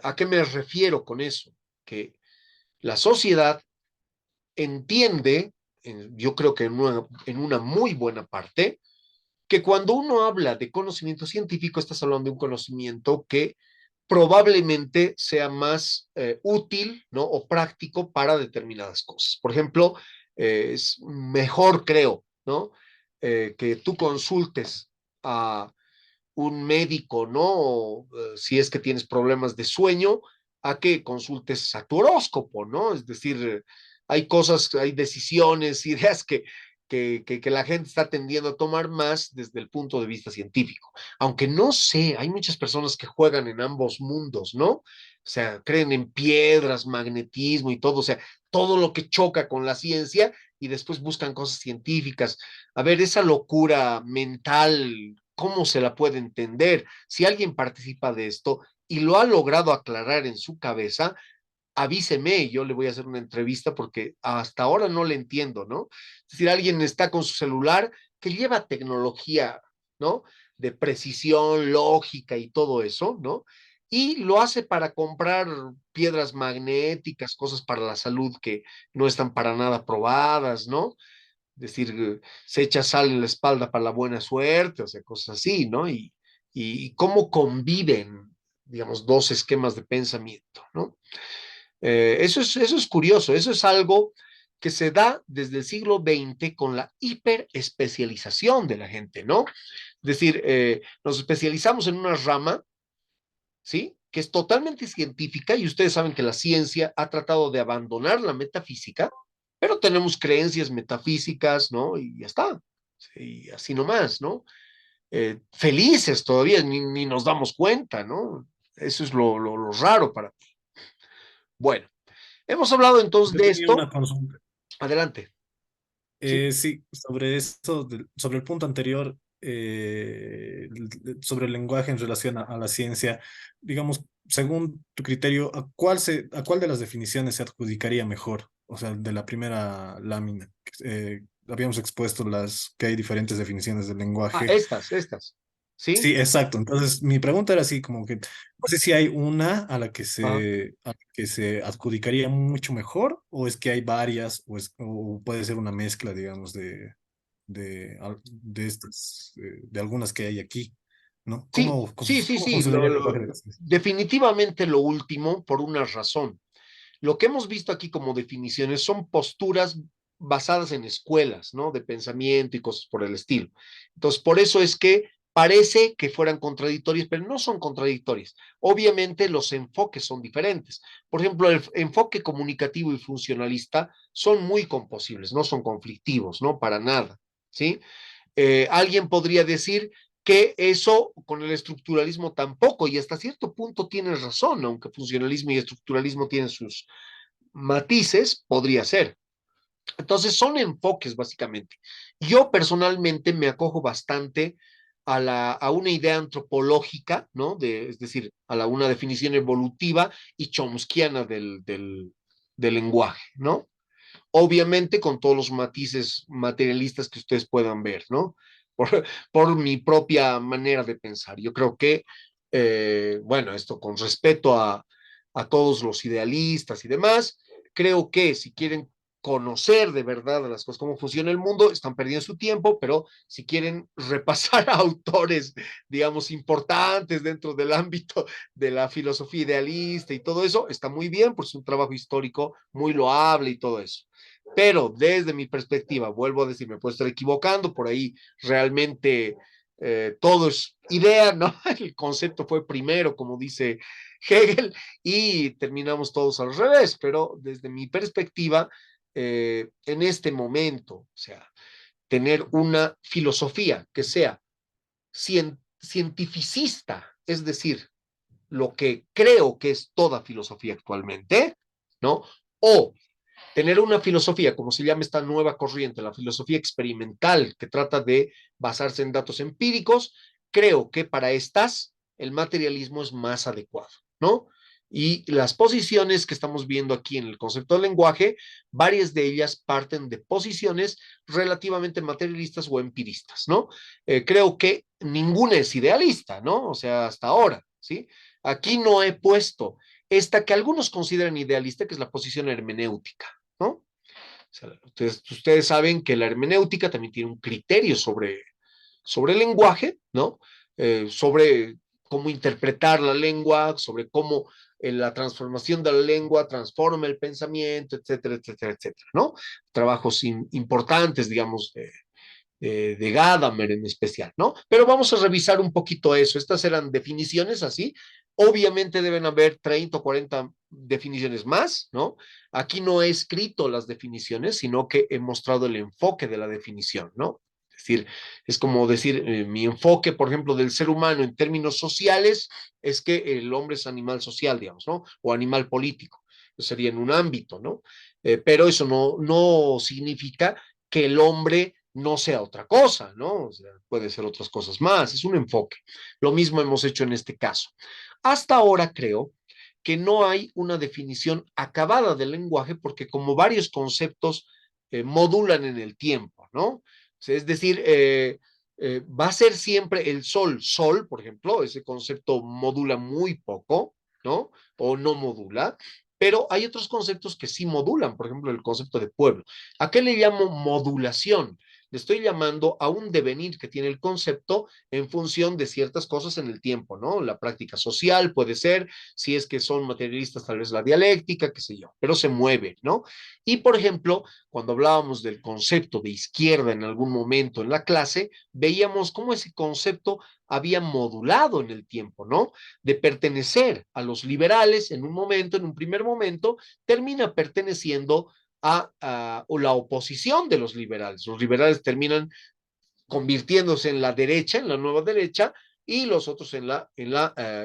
¿A qué me refiero con eso? Que la sociedad entiende, yo creo que en una muy buena parte, que cuando uno habla de conocimiento científico, estás hablando de un conocimiento que probablemente sea más útil, ¿no? O práctico para determinadas cosas. Por ejemplo, es mejor, creo, ¿no? Que tú consultes a un médico, ¿no? Si es que tienes problemas de sueño, a que consultes a tu horóscopo, ¿no? Es decir, hay cosas, hay decisiones, ideas que la gente está tendiendo a tomar más desde el punto de vista científico. Aunque no sé, hay muchas personas que juegan en ambos mundos, ¿no? O sea, creen en piedras, magnetismo y todo, o sea, todo lo que choca con la ciencia y después buscan cosas científicas. A ver, esa locura mental, ¿cómo se la puede entender? Si alguien participa de esto y lo ha logrado aclarar en su cabeza, avíseme y yo le voy a hacer una entrevista porque hasta ahora no le entiendo, ¿no? Es decir, alguien está con su celular que lleva tecnología, ¿no? De precisión, lógica y todo eso, ¿no? Y lo hace para comprar piedras magnéticas, cosas para la salud que no están para nada probadas, ¿no? Decir, se echa sal en la espalda para la buena suerte, o sea, cosas así, ¿no? Y cómo conviven, digamos, dos esquemas de pensamiento, ¿no? Eso es curioso, eso es algo que se da desde el siglo XX con la hiperespecialización de la gente, ¿no? Es decir, nos especializamos en una rama, ¿sí? Que es totalmente científica y ustedes saben que la ciencia ha tratado de abandonar la metafísica, pero tenemos creencias metafísicas, ¿no? Y ya está. Sí, y así nomás, ¿no? Felices todavía, ni nos damos cuenta, ¿no? Eso es lo raro para mí. Bueno, hemos hablado entonces Yo de tenía esto. una consulta. Adelante. Sí. Sí, sobre eso, sobre el punto anterior, sobre el lenguaje en relación a la ciencia, digamos, según tu criterio, ¿a cuál de las definiciones se adjudicaría mejor? O sea, de la primera lámina. Habíamos expuesto las que hay diferentes definiciones del Ah, lenguaje. estas. ¿Sí? Sí, exacto. Entonces, mi pregunta era así, como que no sé si hay una Ah. a la que se adjudicaría mucho mejor, o es que hay varias, o puede ser una mezcla, digamos, de estas, de algunas que hay aquí, ¿no? Sí, sí, sí, Cómo sí. funcionaría el lenguaje de la ciencia? Definitivamente lo último por una razón. Lo que hemos visto aquí como definiciones son posturas basadas en escuelas, ¿no? De pensamiento y cosas por el estilo. Entonces, por eso es que parece que fueran contradictorias, pero no son contradictorias. Obviamente los enfoques son diferentes. Por ejemplo, el enfoque comunicativo y funcionalista son muy composibles, no son conflictivos, ¿no? Para nada, ¿sí? Alguien podría decir que eso con el estructuralismo tampoco, y hasta cierto punto tienes razón, aunque funcionalismo y estructuralismo tienen sus matices, podría ser. Entonces son enfoques básicamente. Yo personalmente me acojo bastante a una idea antropológica, ¿no? Es decir, una definición evolutiva y chomskiana del lenguaje, ¿no? Obviamente con todos los matices materialistas que ustedes puedan ver, ¿no? Por mi propia manera de pensar. Yo creo que, bueno, esto con respeto a todos los idealistas y demás, creo que si quieren conocer de verdad las cosas, cómo funciona el mundo, están perdiendo su tiempo, pero si quieren repasar a autores, digamos, importantes dentro del ámbito de la filosofía idealista y todo eso, está muy bien, porque es un trabajo histórico muy loable y todo eso. Pero desde mi perspectiva, vuelvo a decir, me puedo estar equivocando, por ahí realmente todo es idea, ¿no? El concepto fue primero, como dice Hegel, y terminamos todos al revés, pero desde mi perspectiva, en este momento, o sea, tener una filosofía que sea cientificista, es decir, lo que creo que es toda filosofía actualmente, ¿no? O tener una filosofía, como se llama esta nueva corriente, la filosofía experimental, que trata de basarse en datos empíricos, creo que para estas el materialismo es más adecuado, ¿no? Y las posiciones que estamos viendo aquí en el concepto del lenguaje, varias de ellas parten de posiciones relativamente materialistas o empiristas, ¿no? Creo que ninguna es idealista, ¿no? O sea, hasta ahora, ¿sí? Aquí no he puesto esta que algunos consideran idealista, que es la posición hermenéutica, ¿no? O sea, ustedes saben que la hermenéutica también tiene un criterio sobre el lenguaje, ¿no? Sobre cómo interpretar la lengua, sobre cómo la transformación de la lengua transforma el pensamiento, etcétera, etcétera, etcétera, ¿no? Trabajos importantes, digamos, de Gadamer en especial, ¿no? Pero vamos a revisar un poquito eso. Estas eran definiciones así. Obviamente deben haber 30 o 40 definiciones más, ¿no? Aquí no he escrito las definiciones, sino que he mostrado el enfoque de la definición, ¿no? Es decir, es como decir, mi enfoque, por ejemplo, del ser humano en términos sociales es que el hombre es animal social, digamos, ¿no? O animal político. Eso sería en un ámbito, ¿no? Pero eso no significa que el hombre no sea otra cosa, ¿no? O sea, puede ser otras cosas más, es un enfoque. Lo mismo hemos hecho en este caso. Hasta ahora creo que no hay una definición acabada del lenguaje porque como varios conceptos modulan en el tiempo, ¿no? O sea, es decir, va a ser siempre el sol, por ejemplo, ese concepto modula muy poco, ¿no? O no modula, pero hay otros conceptos que sí modulan, por ejemplo, el concepto de pueblo. ¿A qué le llamo modulación? Le estoy llamando a un devenir que tiene el concepto en función de ciertas cosas en el tiempo, ¿no? La práctica social puede ser, si es que son materialistas, tal vez la dialéctica, qué sé yo, pero se mueve, ¿no? Y, por ejemplo, cuando hablábamos del concepto de izquierda en algún momento en la clase, veíamos cómo ese concepto había modulado en el tiempo, ¿no? De pertenecer a los liberales en un momento, en un primer momento, termina perteneciendo a la oposición de los liberales. Los liberales terminan convirtiéndose en la derecha, en la nueva derecha, y los otros en la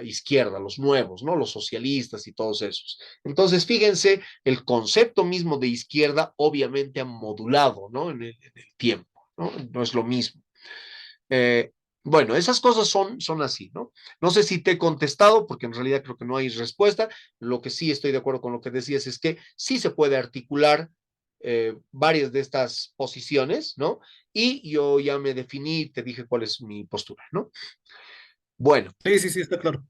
izquierda, los nuevos, ¿no? Los socialistas y todos esos. Entonces, fíjense, el concepto mismo de izquierda obviamente ha modulado, ¿no? En el tiempo, ¿no? No es lo mismo. Eh, bueno, esas cosas son así, ¿no? No sé si te he contestado, porque en realidad creo que no hay respuesta. Lo que sí estoy de acuerdo con lo que decías es que sí se puede articular varias de estas posiciones, ¿no? Y yo ya me definí, te dije cuál es mi postura, ¿no? Bueno, Sí, sí, sí, está claro.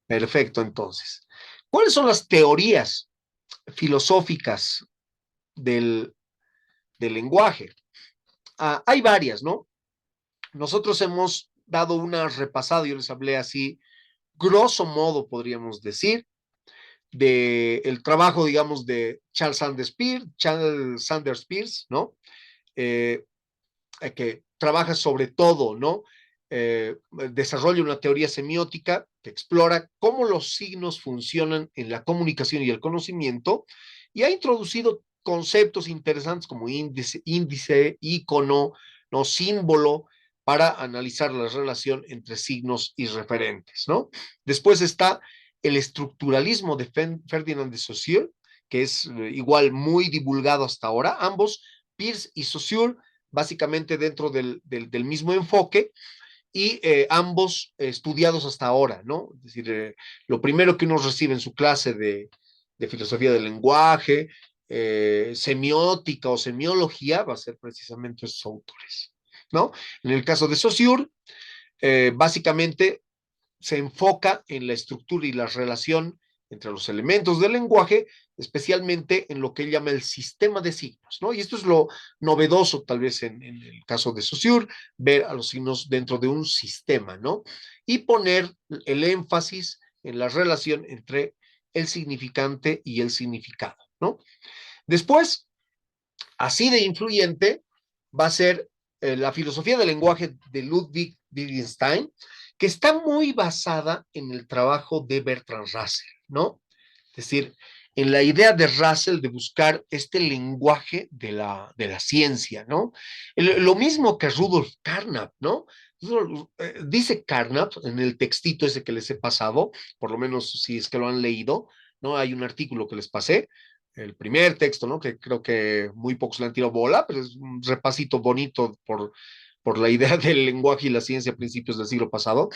perfecto, entonces. ¿Cuáles son las teorías filosóficas del, del lenguaje? Hay varias, ¿no? Nosotros hemos dado una repasada, yo les hablé así grosso modo, podríamos decir, de el trabajo, digamos, de Charles Sanders Peirce, ¿no? Eh, que trabaja sobre todo, ¿no? Desarrolla una teoría semiótica que explora cómo los signos funcionan en la comunicación y el conocimiento y ha introducido conceptos interesantes como índice, ícono, ¿no? Símbolo, para analizar la relación entre signos y referentes, ¿no? Después está el estructuralismo de Ferdinand de Saussure, que es igual muy divulgado hasta ahora. Ambos, Peirce y Saussure, básicamente dentro del mismo enfoque y ambos estudiados hasta ahora, ¿no? Es decir, lo primero que uno recibe en su clase de filosofía del lenguaje, semiótica o semiología, va a ser precisamente esos autores, ¿no? En el caso de Saussure, básicamente se enfoca en la estructura y la relación entre los elementos del lenguaje, especialmente en lo que él llama el sistema de signos, ¿no? Y esto es lo novedoso, tal vez, en el caso de Saussure, ver a los signos dentro de un sistema, ¿no? Y poner el énfasis en la relación entre el significante y el significado, ¿no? Después, así de influyente va a ser la filosofía del lenguaje de Ludwig Wittgenstein, que está muy basada en el trabajo de Bertrand Russell, ¿no? Es decir, en la idea de Russell de buscar este lenguaje de la ciencia, ¿no? Lo mismo que Rudolf Carnap, ¿no? Dice Carnap en el textito ese que les he pasado, por lo menos si es que lo han leído, ¿no? Hay un artículo que les pasé, el primer texto, ¿no? Que creo que muy pocos le han tirado bola, pero es un repasito bonito por la idea del lenguaje y la ciencia a principios del siglo pasado.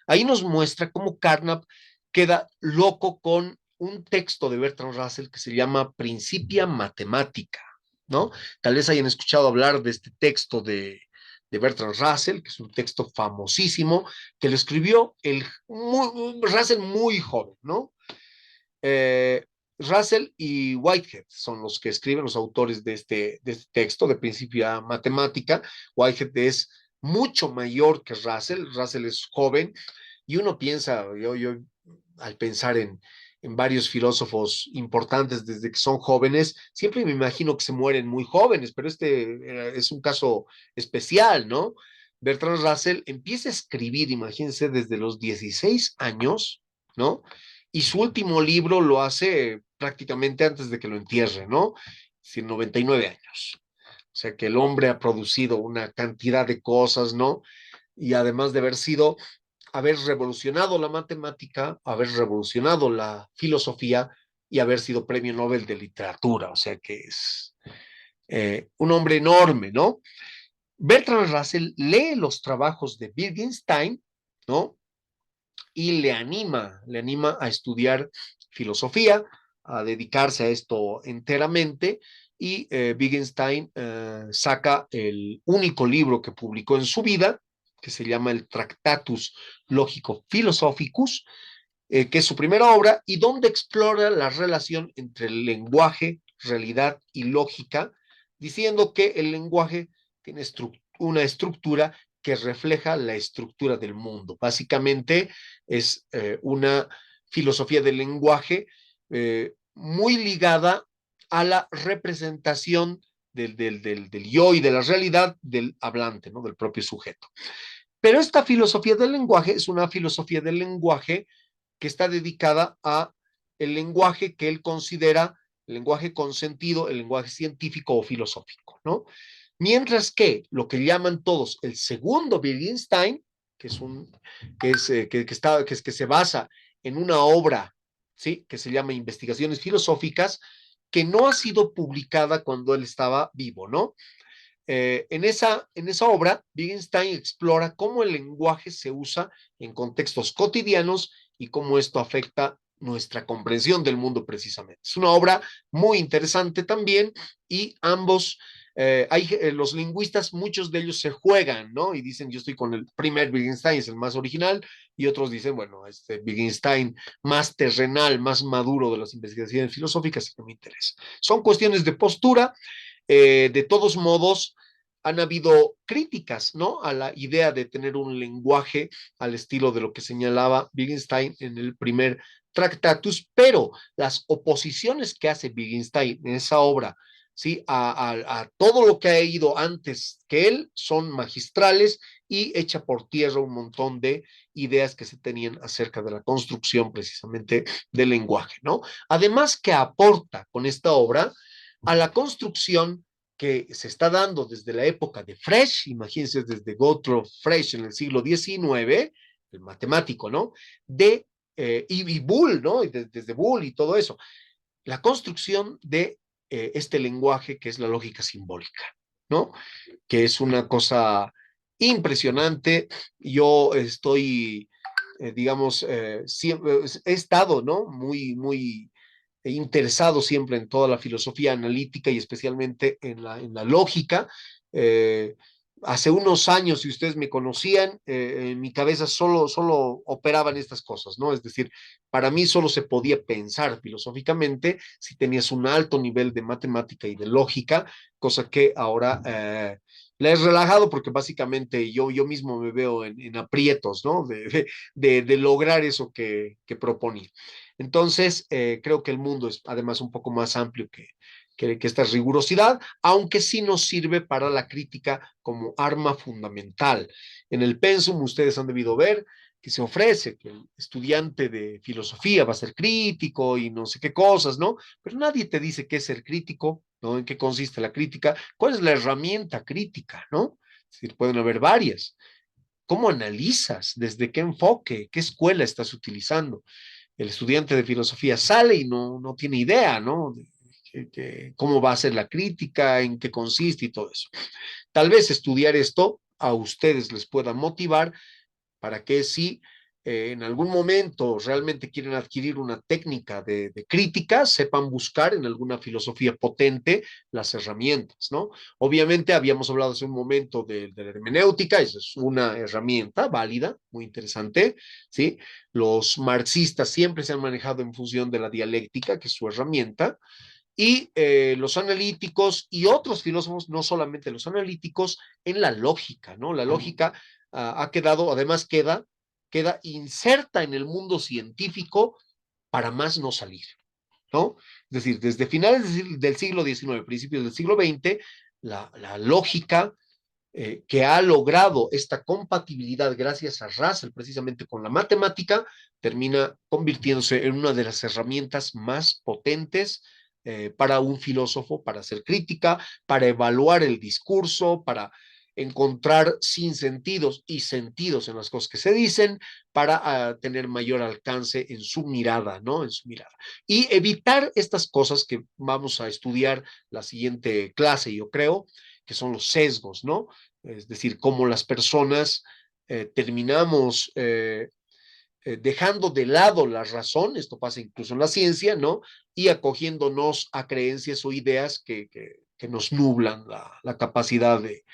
Ahí nos muestra cómo Carnap queda loco con un texto de Bertrand Russell que se llama Principia Mathematica, ¿no? Tal vez hayan escuchado hablar de este texto de Bertrand Russell, que es un texto famosísimo, que lo escribió Russell muy joven, ¿no? Eh, Russell y Whitehead son los que escriben, los autores de este texto de Principia Matemática. Whitehead es mucho mayor que Russell. Russell es joven y uno piensa, yo al pensar en varios filósofos importantes desde que son jóvenes, siempre me imagino que se mueren muy jóvenes, pero este es un caso especial, ¿no? Bertrand Russell empieza a escribir, imagínense, desde los 16 años, ¿no? Y su último libro lo hace prácticamente antes de que lo entierre, ¿no? Es decir, 99 años. O sea que el hombre ha producido una cantidad de cosas, ¿no? Y además de haber revolucionado la matemática, haber revolucionado la filosofía y haber sido premio Nobel de literatura. O sea que es un hombre enorme, ¿no? Bertrand Russell lee los trabajos de Wittgenstein, ¿no? Y le anima a estudiar filosofía, a dedicarse a esto enteramente. Y Wittgenstein saca el único libro que publicó en su vida, que se llama el Tractatus Logico Philosophicus, que es su primera obra, y donde explora la relación entre el lenguaje, realidad y lógica, diciendo que el lenguaje tiene una estructura que refleja la estructura del mundo. Básicamente es una filosofía del lenguaje muy ligada a la representación del yo y de la realidad del hablante, ¿no? Del propio sujeto. Pero esta filosofía del lenguaje es una filosofía del lenguaje que está dedicada a el lenguaje que él considera el lenguaje consentido, el lenguaje científico o filosófico, ¿no? Mientras que lo que llaman todos el segundo Wittgenstein, que es un que se basa en una obra, ¿sí? Que se llama Investigaciones Filosóficas, que no ha sido publicada cuando él estaba vivo, ¿no? En esa obra, Wittgenstein explora cómo el lenguaje se usa en contextos cotidianos y cómo esto afecta nuestra comprensión del mundo precisamente. Es una obra muy interesante también y ambos, los lingüistas, muchos de ellos se juegan, ¿no? Y dicen, yo estoy con el primer Wittgenstein, es el más original, y otros dicen, bueno, este Wittgenstein más terrenal, más maduro de las investigaciones filosóficas, es que me interesa. Son cuestiones de postura. De todos modos, han habido críticas, ¿no? A la idea de tener un lenguaje al estilo de lo que señalaba Wittgenstein en el primer Tractatus, pero las oposiciones que hace Wittgenstein en esa obra, ¿sí? A todo lo que ha ido antes que él son magistrales y echa por tierra un montón de ideas que se tenían acerca de la construcción precisamente del lenguaje, ¿no? Además que aporta con esta obra a la construcción que se está dando desde la época de Frege, imagínense desde Gottlob Frege en el siglo XIX, el matemático, ¿no? Y Boole, ¿no? Desde Boole y todo eso. La construcción de este lenguaje que es la lógica simbólica, ¿no? Que es una cosa impresionante. Yo estoy, digamos, siempre, he estado, ¿no? Muy interesado siempre en toda la filosofía analítica y especialmente en la lógica. Eh, Hace unos años, si ustedes me conocían, en mi cabeza solo operaban estas cosas, ¿no? Es decir, para mí solo se podía pensar filosóficamente si tenías un alto nivel de matemática y de lógica, cosa que ahora la he relajado porque básicamente yo mismo me veo en aprietos, ¿no? De lograr eso que proponía. Entonces, creo que el mundo es además un poco más amplio que esta rigurosidad, aunque sí nos sirve para la crítica como arma fundamental. En el pensum ustedes han debido ver que se ofrece que el estudiante de filosofía va a ser crítico y no sé qué cosas, ¿no? Pero nadie te dice qué es ser crítico, ¿no? ¿En qué consiste la crítica? ¿Cuál es la herramienta crítica, ¿no? Es decir, pueden haber varias. ¿Cómo analizas? ¿Desde qué enfoque? ¿Qué escuela estás utilizando? El estudiante de filosofía sale y no tiene idea, ¿no? Cómo va a ser la crítica, en qué consiste y todo eso. Tal vez estudiar esto a ustedes les pueda motivar para que si en algún momento realmente quieren adquirir una técnica de crítica, sepan buscar en alguna filosofía potente las herramientas, ¿no? Obviamente habíamos hablado hace un momento de la hermenéutica, esa es una herramienta válida, muy interesante, ¿sí? Los marxistas siempre se han manejado en función de la dialéctica, que es su herramienta, y los analíticos y otros filósofos, no solamente los analíticos, en la lógica, ¿no? La lógica ha quedado, además queda inserta en el mundo científico para más no salir, ¿no? Es decir, desde finales del siglo XIX, principios del siglo XX, la lógica que ha logrado esta compatibilidad gracias a Russell precisamente con la matemática, termina convirtiéndose en una de las herramientas más potentes para un filósofo, para hacer crítica, para evaluar el discurso, para encontrar sinsentidos y sentidos en las cosas que se dicen, para tener mayor alcance en su mirada, ¿no? En su mirada. Y evitar estas cosas que vamos a estudiar la siguiente clase, yo creo, que son los sesgos, ¿no? Es decir, cómo las personas terminamos dejando de lado la razón, esto pasa incluso en la ciencia, ¿no? Y acogiéndonos a creencias o ideas que nos nublan la capacidad de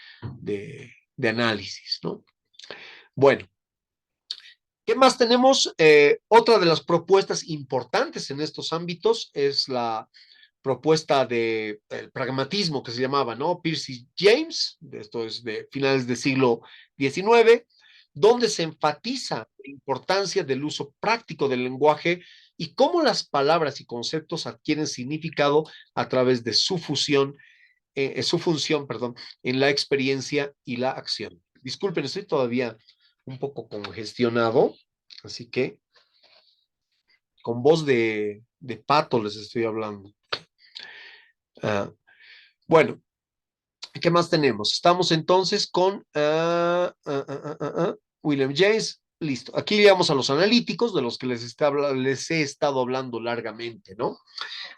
análisis, ¿no? Bueno, ¿qué más tenemos? Otra de las propuestas importantes en estos ámbitos es la propuesta de el pragmatismo que se llamaba, ¿no? Percy James, esto es de finales del siglo XIX, donde se enfatiza la importancia del uso práctico del lenguaje y cómo las palabras y conceptos adquieren significado a través de su función, perdón, en la experiencia y la acción. Disculpen, estoy todavía un poco congestionado, así que con voz de pato les estoy hablando. Uh, bueno, ¿qué más tenemos? Estamos entonces con William James. Listo. Aquí llegamos a los analíticos, de los que les he estado hablando largamente, ¿no?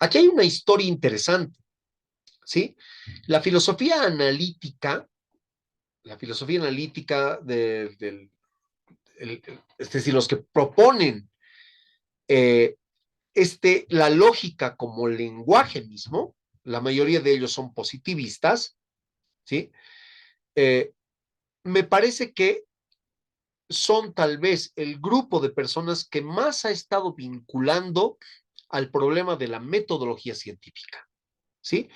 Aquí hay una historia interesante, ¿sí? La filosofía analítica, es decir, los que proponen eh, la lógica como lenguaje mismo, la mayoría de ellos son positivistas, ¿sí? Me parece que son tal vez el grupo de personas que más ha estado vinculando al problema de la metodología científica, ¿sí?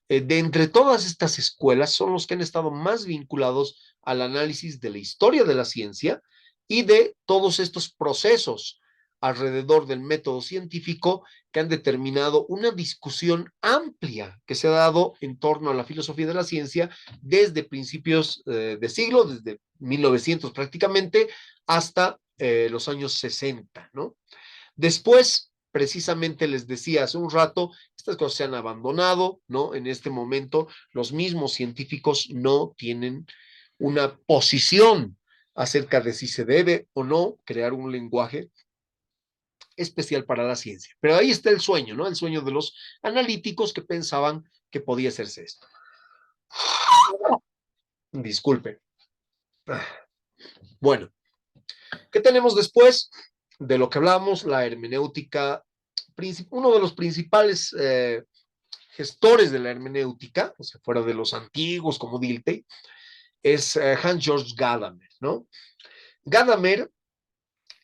De entre todas estas escuelas son los que han estado más vinculados al análisis de la historia de la ciencia y de todos estos procesos alrededor del método científico que han determinado una discusión amplia que se ha dado en torno a la filosofía de la ciencia desde principios de siglo, desde 1900 prácticamente, hasta los años 60, ¿no? Después, precisamente les decía hace un rato, estas cosas se han abandonado, ¿no? En este momento, los mismos científicos no tienen una posición acerca de si se debe o no crear un lenguaje especial para la ciencia. Pero ahí está el sueño, ¿no? El sueño de los analíticos que pensaban que podía hacerse esto. Disculpe. Bueno, ¿qué tenemos después? De lo que hablamos, la hermenéutica, uno de los principales gestores de la hermenéutica, o sea, fuera de los antiguos como Dilthey, es Hans-Georg Gadamer, ¿no? Gadamer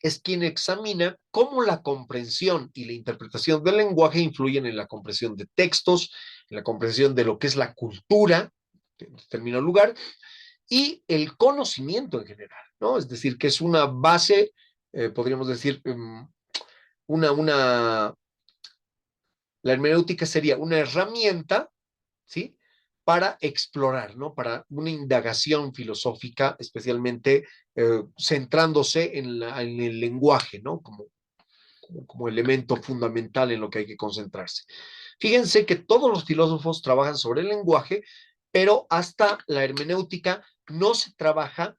es quien examina cómo la comprensión y la interpretación del lenguaje influyen en la comprensión de textos, en la comprensión de lo que es la cultura, en determinado lugar, y el conocimiento en general, ¿no? Es decir, que es una base, podríamos decir, una La hermenéutica sería una herramienta, ¿sí? Para explorar, ¿no? Para una indagación filosófica, especialmente centrándose en el lenguaje, ¿no? Como elemento fundamental en lo que hay que concentrarse. Fíjense que todos los filósofos trabajan sobre el lenguaje, pero hasta la hermenéutica no se trabaja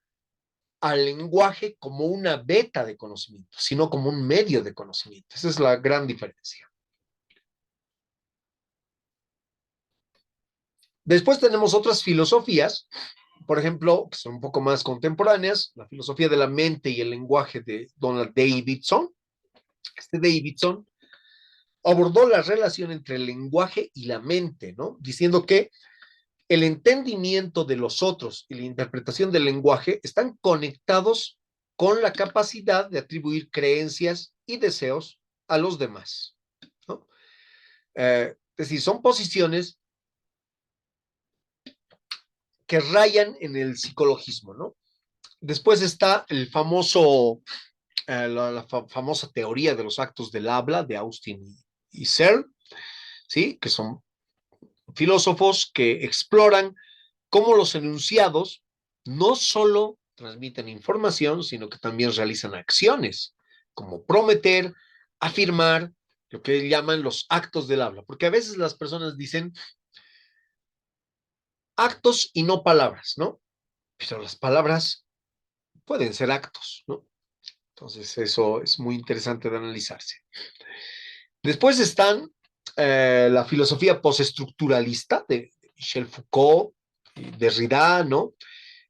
al lenguaje como una beta de conocimiento, sino como un medio de conocimiento. Esa es la gran diferencia. Después tenemos otras filosofías, por ejemplo, que son un poco más contemporáneas, la filosofía de la mente y el lenguaje de Donald Davidson. Este Davidson abordó la relación entre el lenguaje y la mente, ¿no? Diciendo que el entendimiento de los otros y la interpretación del lenguaje están conectados con la capacidad de atribuir creencias y deseos a los demás, ¿no? Es decir, son posiciones que rayan en el psicologismo, ¿no? Después está el famoso, famosa teoría de los actos del habla de Austin y Searle, ¿sí? Que son filósofos que exploran cómo los enunciados no solo transmiten información, sino que también realizan acciones, como prometer, afirmar, lo que llaman los actos del habla, porque a veces las personas dicen actos y no palabras, ¿no? Pero las palabras pueden ser actos, ¿no? Entonces eso es muy interesante de analizarse. Después están la filosofía postestructuralista de Michel Foucault, Derrida, ¿no?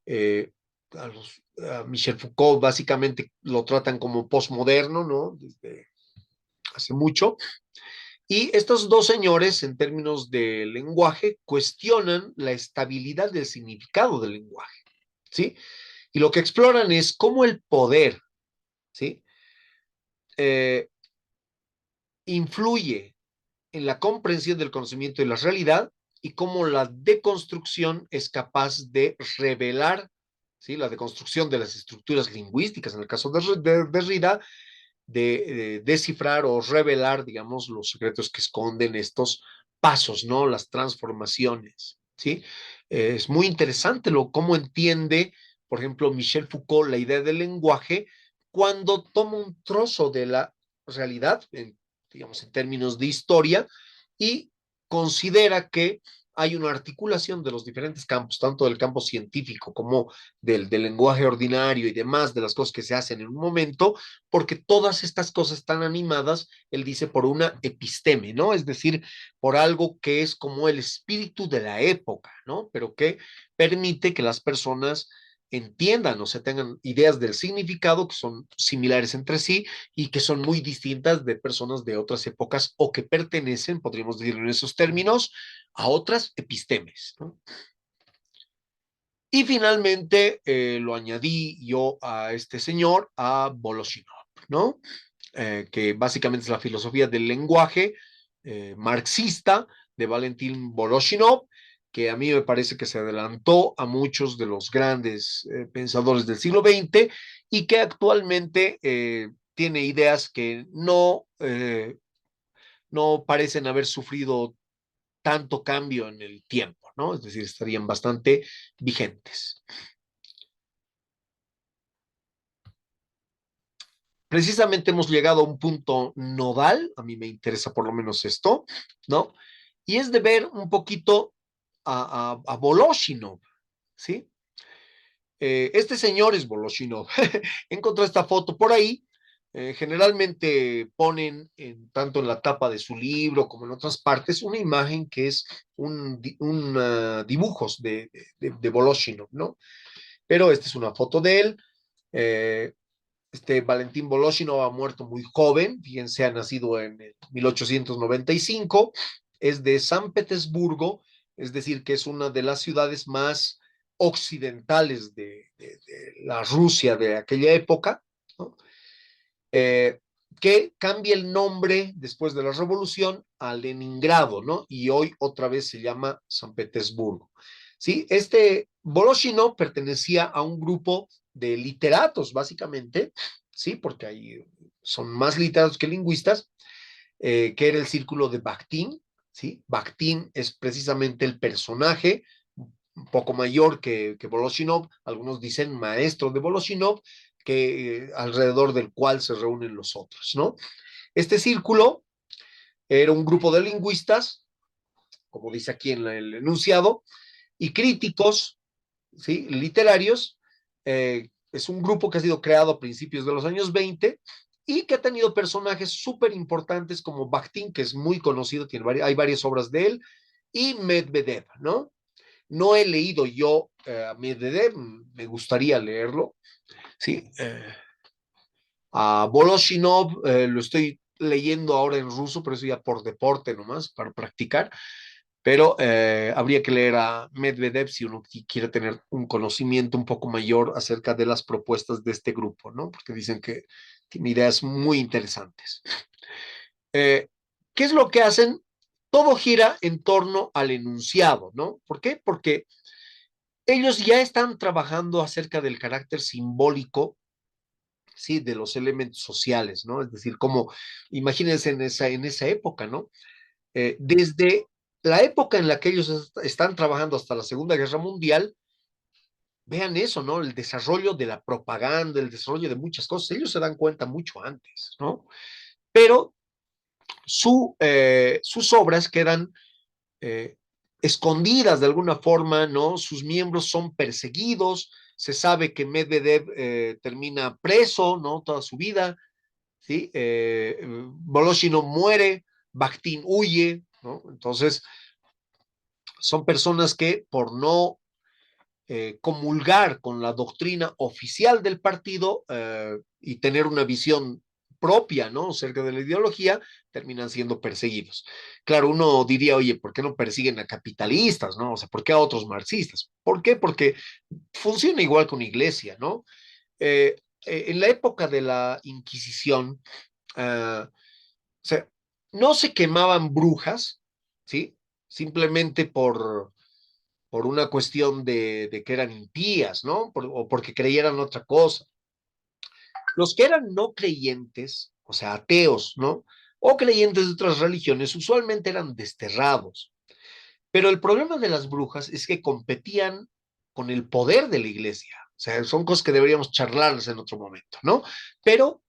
Eh, a Michel Foucault básicamente lo tratan como postmoderno, ¿no? Desde hace mucho. Y estos dos señores, en términos de lenguaje, cuestionan la estabilidad del significado del lenguaje, ¿sí? Y lo que exploran es cómo el poder, ¿sí? Eh, influye en la comprensión del conocimiento de la realidad y cómo la deconstrucción es capaz de revelar, ¿sí? La deconstrucción de las estructuras lingüísticas, en el caso de Derrida, de descifrar o revelar, digamos, los secretos que esconden estos pasos, ¿no? Las transformaciones, ¿sí? Es muy interesante cómo entiende, por ejemplo, Michel Foucault la idea del lenguaje cuando toma un trozo de la realidad, digamos, en términos de historia, y considera que hay una articulación de los diferentes campos, tanto del campo científico como del lenguaje ordinario y demás, de las cosas que se hacen en un momento, porque todas estas cosas están animadas, él dice, por una episteme, ¿no? Es decir, por algo que es como el espíritu de la época, ¿no? Pero que permite que las personas entiendan o se tengan ideas del significado que son similares entre sí y que son muy distintas de personas de otras épocas o que pertenecen, podríamos decirlo en esos términos, a otras epistemes, ¿no? Y finalmente lo añadí yo a este señor, a Voloshinov, ¿no? Que básicamente es la filosofía del lenguaje marxista de Valentín Voloshinov, que a mí me parece que se adelantó a muchos de los grandes pensadores del siglo XX y que actualmente tiene ideas que no parecen haber sufrido tanto cambio en el tiempo, ¿no? Es decir, estarían bastante vigentes. Precisamente hemos llegado a un punto nodal, a mí me interesa por lo menos esto, ¿no? Y es de ver un poquito a Voloshinov, ¿sí? Este señor es Voloshinov. Encontré esta foto por ahí. Generalmente ponen tanto en la tapa de su libro como en otras partes una imagen que es dibujos de Voloshinov, ¿no? Pero esta es una foto de él. Eh, Valentín Voloshinov ha muerto muy joven, fíjense, ha nacido en 1895, es de San Petersburgo, es decir, que es una de las ciudades más occidentales de la Rusia de aquella época, ¿no? Que cambia el nombre después de la revolución a Leningrado, ¿no? Y hoy otra vez se llama San Petersburgo. ¿Sí? Este Voloshinov pertenecía a un grupo de literatos, básicamente, ¿sí? Porque ahí son más literatos que lingüistas, que era el círculo de Bakhtin, ¿sí? Bakhtin es precisamente el personaje un poco mayor que Voloshinov, algunos dicen maestro de Voloshinov, que alrededor del cual se reúnen los otros, ¿no? Este círculo era un grupo de lingüistas, como dice aquí en el enunciado, y críticos, ¿sí? Literarios. Es un grupo que ha sido creado a principios de los años 20 y que ha tenido personajes súper importantes como Bakhtin, que es muy conocido, hay varias obras de él, y Medvedev, ¿no? No he leído yo a Medvedev, me gustaría leerlo, ¿sí? A Voloshinov lo estoy leyendo ahora en ruso, pero eso ya por deporte nomás, para practicar, pero habría que leer a Medvedev si uno quiere tener un conocimiento un poco mayor acerca de las propuestas de este grupo, ¿no? Porque dicen que tiene ideas muy interesantes. Eh, ¿Qué es lo que hacen? Todo gira en torno al enunciado, ¿no? ¿Por qué? Porque ellos ya están trabajando acerca del carácter simbólico, sí, de los elementos sociales, ¿no? Es decir, como, imagínense en esa época, ¿no? Desde la época en la que ellos están trabajando hasta la Segunda Guerra Mundial, vean eso, ¿no? El desarrollo de la propaganda, el desarrollo de muchas cosas, ellos se dan cuenta mucho antes, ¿no? Pero sus obras quedan eh, escondidas de alguna forma, ¿no? Sus miembros son perseguidos, se sabe que Medvedev termina preso, ¿no? Toda su vida, ¿sí? Voloshinov muere, Bakhtin huye, ¿no? Entonces, son personas que por no comulgar con la doctrina oficial del partido y tener una visión propia, ¿no? Acerca de la ideología, terminan siendo perseguidos. Claro, uno diría, oye, ¿por qué no persiguen a capitalistas, ¿no? O sea, ¿por qué a otros marxistas? ¿Por qué? Porque funciona igual con iglesia, ¿no? En la época de la Inquisición, o sea, no se quemaban brujas, ¿sí? Simplemente por una cuestión de que eran impías, ¿no? O porque creyeran otra cosa. Los que eran no creyentes, o sea, ateos, ¿no? O creyentes de otras religiones, usualmente eran desterrados. Pero el problema de las brujas es que competían con el poder de la iglesia. O sea, son cosas que deberíamos charlarles en otro momento, ¿no? Pero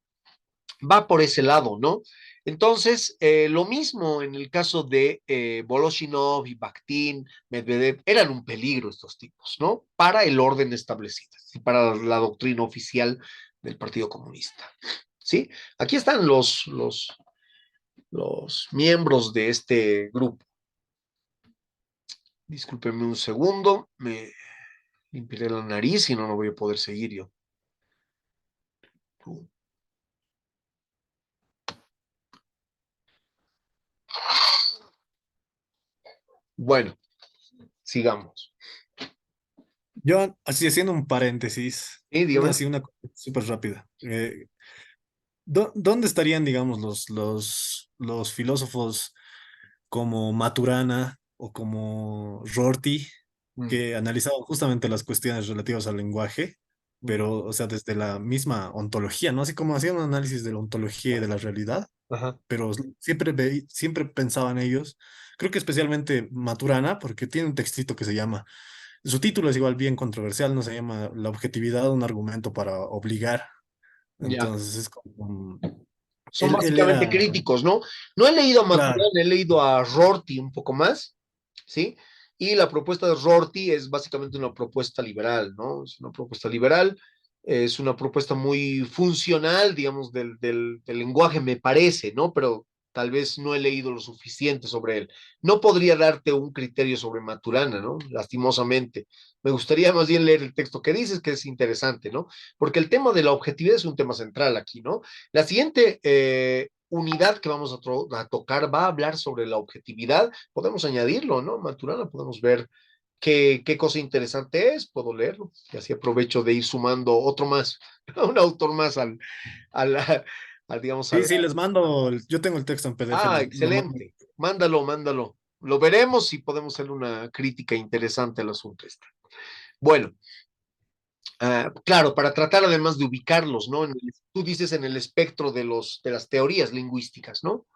va por ese lado, ¿no? Entonces, lo mismo en el caso de Voloshinov y Bakhtin, Medvedev, eran un peligro estos tipos, ¿no? Para el orden establecido y para la doctrina oficial del Partido Comunista, ¿sí? Aquí están los miembros de este grupo. Discúlpenme un segundo, me limpiaré la nariz y no, no voy a poder seguir yo. Bueno, sigamos. Yo, así haciendo un paréntesis, ¿Sí? Dígame. así una cosa súper rápida. ¿Dónde estarían, digamos, los filósofos como Maturana o como Rorty, Mm, que analizaban justamente las cuestiones relativas al lenguaje, mm, pero, o sea, desde la misma ontología, ¿no? Así como hacían un análisis de la ontología y de la realidad, ajá, pero siempre pensaban ellos, creo que especialmente Maturana, porque tiene un textito que se llama, su título es igual bien controversial, ¿no? Se llama La objetividad, un argumento para obligar. ya. Entonces es como, Son él básicamente era, críticos, ¿no? No he leído a claro, Maturana, he leído a Rorty un poco más, ¿sí? Y la propuesta de Rorty es básicamente una propuesta liberal, ¿no? Es una propuesta liberal, es una propuesta muy funcional, digamos, del lenguaje, me parece, ¿no? Pero tal vez no he leído lo suficiente sobre él. No podría darte un criterio sobre Maturana, ¿no? Lastimosamente. Me gustaría más bien leer el texto que dices, que es interesante, ¿no? Porque el tema de la objetividad es un tema central aquí, ¿no? La siguiente unidad que vamos a tocar va a hablar sobre la objetividad. Podemos añadirlo, ¿no? Maturana, podemos ver qué cosa interesante es, puedo leerlo y así aprovecho de ir sumando otro más, un autor más al, digamos, sí, sí, les mando, yo tengo el texto en PDF, Ah, lo mando. excelente. Mándalo, mándalo. Lo veremos y podemos hacer una crítica interesante al asunto este. Bueno, claro, para tratar además de ubicarlos, ¿no? Tú dices en el espectro de las teorías lingüísticas, ¿no?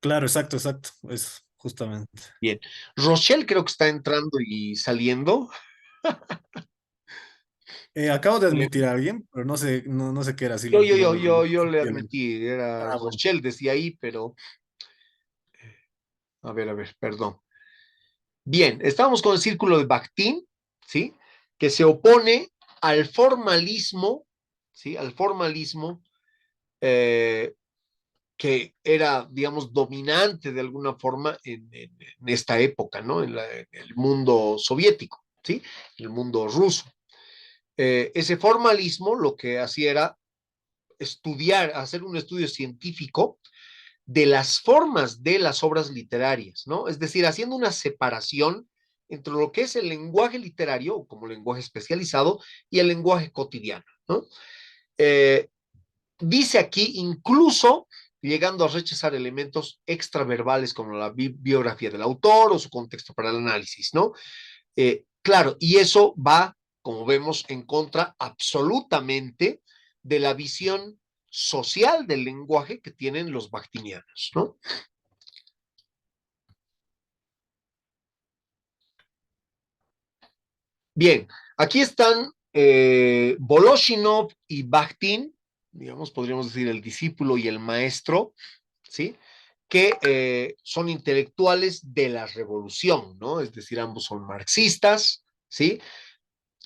Claro, exacto, exacto. Es justamente. Bien. Rochelle creo que está entrando y saliendo. Acabo de admitir a alguien, pero no sé, no sé qué era, si Yo, lo, yo, yo, lo, yo, yo le violento. admití, era Ah, bueno. Rochelle, decía ahí, pero a ver, perdón. Bien, estamos con el círculo de Bakhtin, ¿sí? Que se opone al formalismo, ¿sí? Al formalismo eh, que era, digamos, dominante de alguna forma en esta época, ¿no? En el mundo soviético, ¿sí? En el mundo ruso. Ese formalismo lo que hacía era estudiar, hacer un estudio científico de las formas de las obras literarias, ¿no? Es decir, haciendo una separación entre lo que es el lenguaje literario, como lenguaje especializado, y el lenguaje cotidiano, ¿no? Eh, Dice aquí, incluso llegando a rechazar elementos extraverbales como la biografía del autor o su contexto para el análisis, ¿no? Claro, y eso va, como vemos, en contra absolutamente de la visión social del lenguaje que tienen los bactinianos, ¿no? Bien, aquí están Voloshinov y Bakhtin, digamos, podríamos decir el discípulo y el maestro, ¿sí? Que son intelectuales de la revolución, ¿no? Es decir, ambos son marxistas, ¿sí?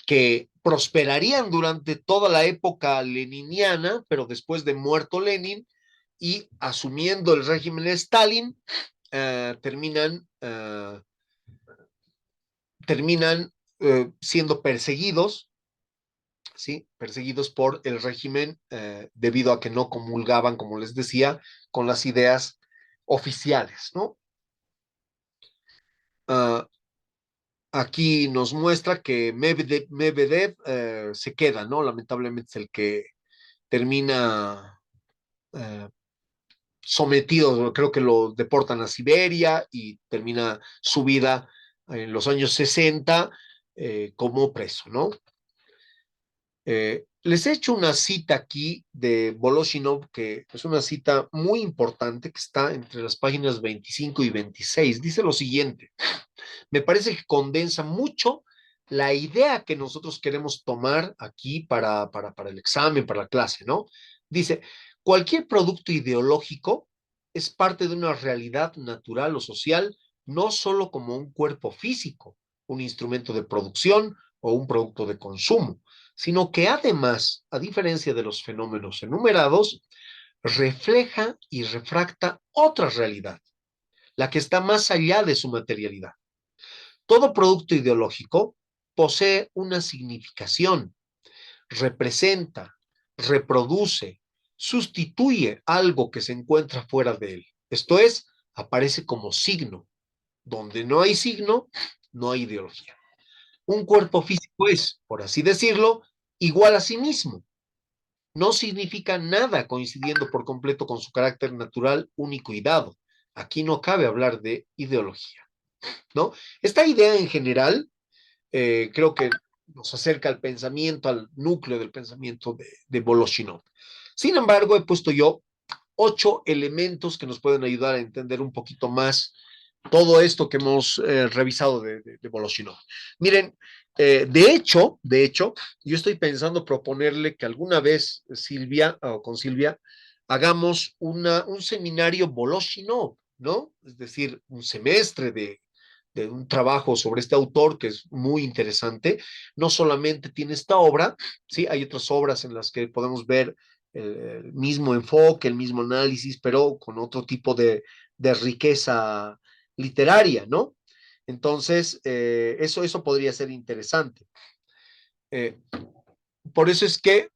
Que prosperarían durante toda la época leniniana, pero después de muerto Lenin y asumiendo el régimen de Stalin, terminan siendo perseguidos, ¿sí? Perseguidos por el régimen debido a que no comulgaban, como les decía, con las ideas oficiales, ¿no? Uh, Aquí nos muestra que Medvedev se queda, ¿no? Lamentablemente es el que termina eh, sometido, creo que lo deportan a Siberia y termina su vida en los años 60 como preso, ¿no? Les he hecho una cita aquí de Voloshinov, que es una cita muy importante que está entre las páginas 25 y 26. Dice lo siguiente, me parece que condensa mucho la idea que nosotros queremos tomar aquí para el examen, para la clase, ¿no? Dice, cualquier producto ideológico es parte de una realidad natural o social, no solo como un cuerpo físico, un instrumento de producción o un producto de consumo, sino que además, a diferencia de los fenómenos enumerados, refleja y refracta otra realidad, la que está más allá de su materialidad. Todo producto ideológico posee una significación, representa, reproduce, sustituye algo que se encuentra fuera de él. Esto es, aparece como signo. Donde no hay signo, no hay ideología. Un cuerpo físico es, por así decirlo, igual a sí mismo. No significa nada coincidiendo por completo con su carácter natural único y dado. Aquí no cabe hablar de ideología, ¿no? Esta idea en general creo que nos acerca al pensamiento, al núcleo del pensamiento de Voloshinov. Sin embargo, he puesto yo 8 elementos que nos pueden ayudar a entender un poquito más todo esto que hemos revisado de Voloshinov. Miren, de hecho, yo estoy pensando proponerle que alguna vez Silvia, o con Silvia, hagamos un seminario Voloshinov, ¿no? Es decir, un semestre de un trabajo sobre este autor que es muy interesante. No solamente tiene esta obra, sí, hay otras obras en las que podemos ver el mismo enfoque, el mismo análisis, pero con otro tipo de riqueza literaria, ¿no? Entonces, eso podría ser interesante. Eh, por eso es que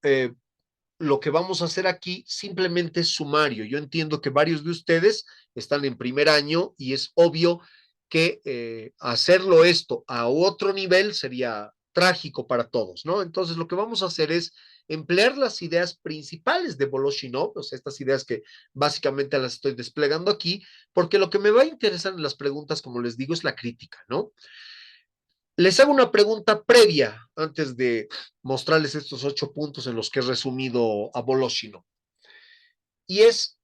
lo que vamos a hacer aquí simplemente es sumario. Yo entiendo que varios de ustedes están en primer año y es obvio que hacerlo esto a otro nivel sería trágico para todos, ¿no? Entonces lo que vamos a hacer es emplear las ideas principales de Voloshinov, o sea, estas ideas que básicamente las estoy desplegando aquí, porque lo que me va a interesar en las preguntas, como les digo, es la crítica, ¿no? Les hago una pregunta previa antes de mostrarles estos 8 puntos en los que he resumido a Voloshinov. Y es,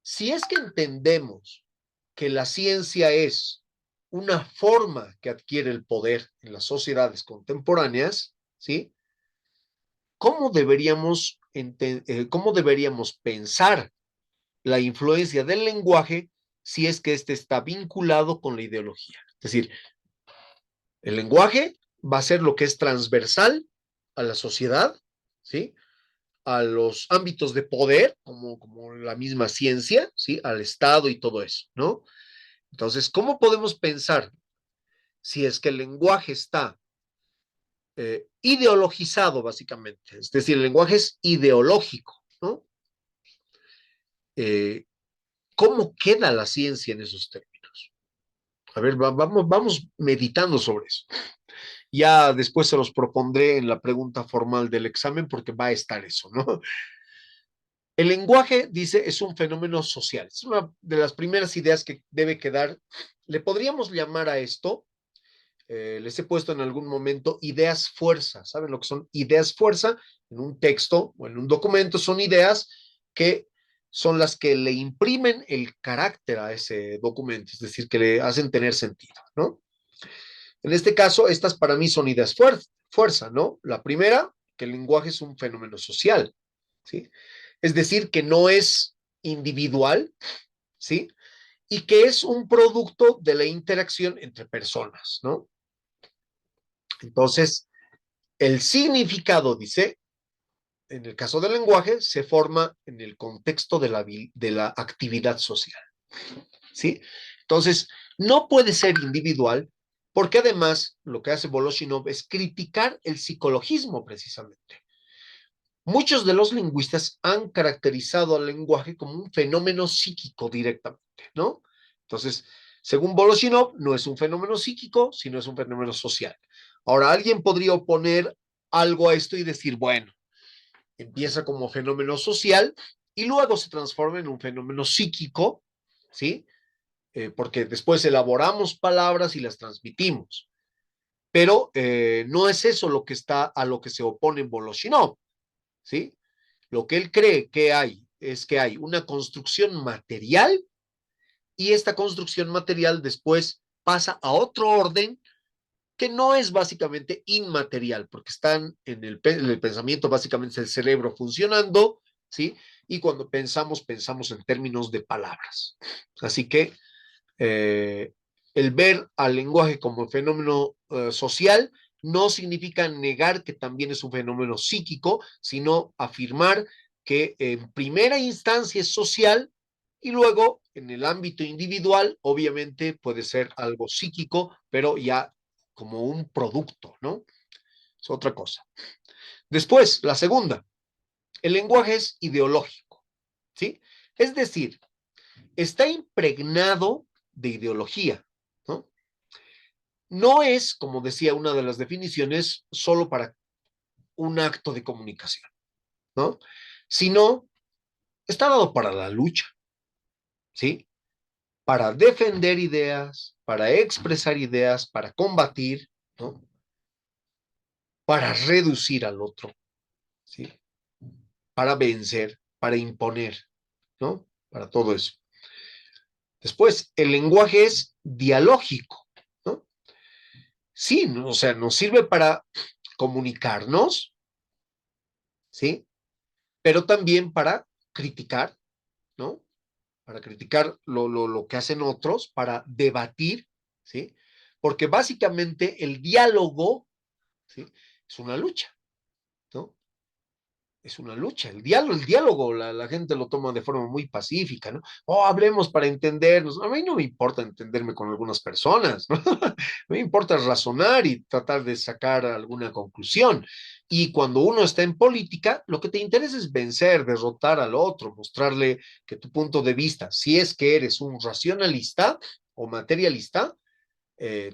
Si es que entendemos que la ciencia es una forma que adquiere el poder en las sociedades contemporáneas, ¿sí? ¿Cómo deberíamos pensar la influencia del lenguaje si es que éste está vinculado con la ideología? Es decir, el lenguaje va a ser lo que es transversal a la sociedad, ¿sí? A los ámbitos de poder, como la misma ciencia, ¿sí? Al Estado y todo eso, ¿no? Entonces, ¿cómo podemos pensar si es que el lenguaje está ideologizado, básicamente? Es decir, el lenguaje es ideológico, ¿no? Eh, ¿Cómo queda la ciencia en esos términos? A ver, vamos meditando sobre eso. Ya después se los propondré en la pregunta formal del examen porque va a estar eso, ¿no? El lenguaje, dice, es un fenómeno social. Es una de las primeras ideas que debe quedar. Le podríamos llamar a esto, les he puesto en algún momento ideas fuerza. ¿Saben lo que son ideas fuerza? En un texto o en un documento son ideas que son las que le imprimen el carácter a ese documento, es decir, que le hacen tener sentido, ¿no? En este caso, estas para mí son ideas fuerza, ¿no? La primera, que el lenguaje es un fenómeno social, ¿sí? Es decir, que no es individual, ¿sí? Y que es un producto de la interacción entre personas, ¿no? Entonces, el significado, dice, en el caso del lenguaje, se forma en el contexto de la actividad social, ¿sí? Entonces, no puede ser individual, porque además lo que hace Voloshinov es criticar el psicologismo precisamente. Muchos de los lingüistas han caracterizado al lenguaje como un fenómeno psíquico directamente, ¿no? Entonces, según Voloshinov, no es un fenómeno psíquico, sino es un fenómeno social. Ahora, alguien podría oponer algo a esto y decir, bueno, empieza como fenómeno social y luego se transforma en un fenómeno psíquico, ¿sí? Porque después elaboramos palabras y las transmitimos. Pero no es eso lo que está a lo que se opone en Voloshinov, ¿sí? Lo que él cree que hay es que hay una construcción material y esta construcción material después pasa a otro orden que no es básicamente inmaterial, porque están en el pensamiento, básicamente es el cerebro funcionando, ¿sí? Y cuando pensamos en términos de palabras. Así que eh, el ver al lenguaje como fenómeno social no significa negar que también es un fenómeno psíquico, sino afirmar que en primera instancia es social y luego en el ámbito individual obviamente puede ser algo psíquico, pero ya como un producto, ¿no? Es otra cosa. Después, la segunda, el lenguaje es ideológico, ¿sí? Es decir, está impregnado de ideología, ¿no? No es, como decía una de las definiciones, solo para un acto de comunicación, ¿no? Sino está dado para la lucha, ¿sí? Para defender ideas, para expresar ideas, para combatir, ¿no? Para reducir al otro, ¿sí? Para vencer, para imponer, ¿no? Para todo eso. Después, el lenguaje es dialógico, ¿no? Sí, ¿no? O sea, nos sirve para comunicarnos, ¿sí? Pero también para criticar, ¿no? Para criticar lo que hacen otros, para debatir, ¿sí? Porque básicamente el diálogo, ¿sí? Es una lucha, ¿no? Es una lucha. El diálogo la gente lo toma de forma muy pacífica, ¿no? Oh, hablemos para entendernos. A mí no me importa entenderme con algunas personas, ¿no? A mí me importa razonar y tratar de sacar alguna conclusión. Y cuando uno está en política, lo que te interesa es vencer, derrotar al otro, mostrarle que tu punto de vista, si es que eres un racionalista o materialista,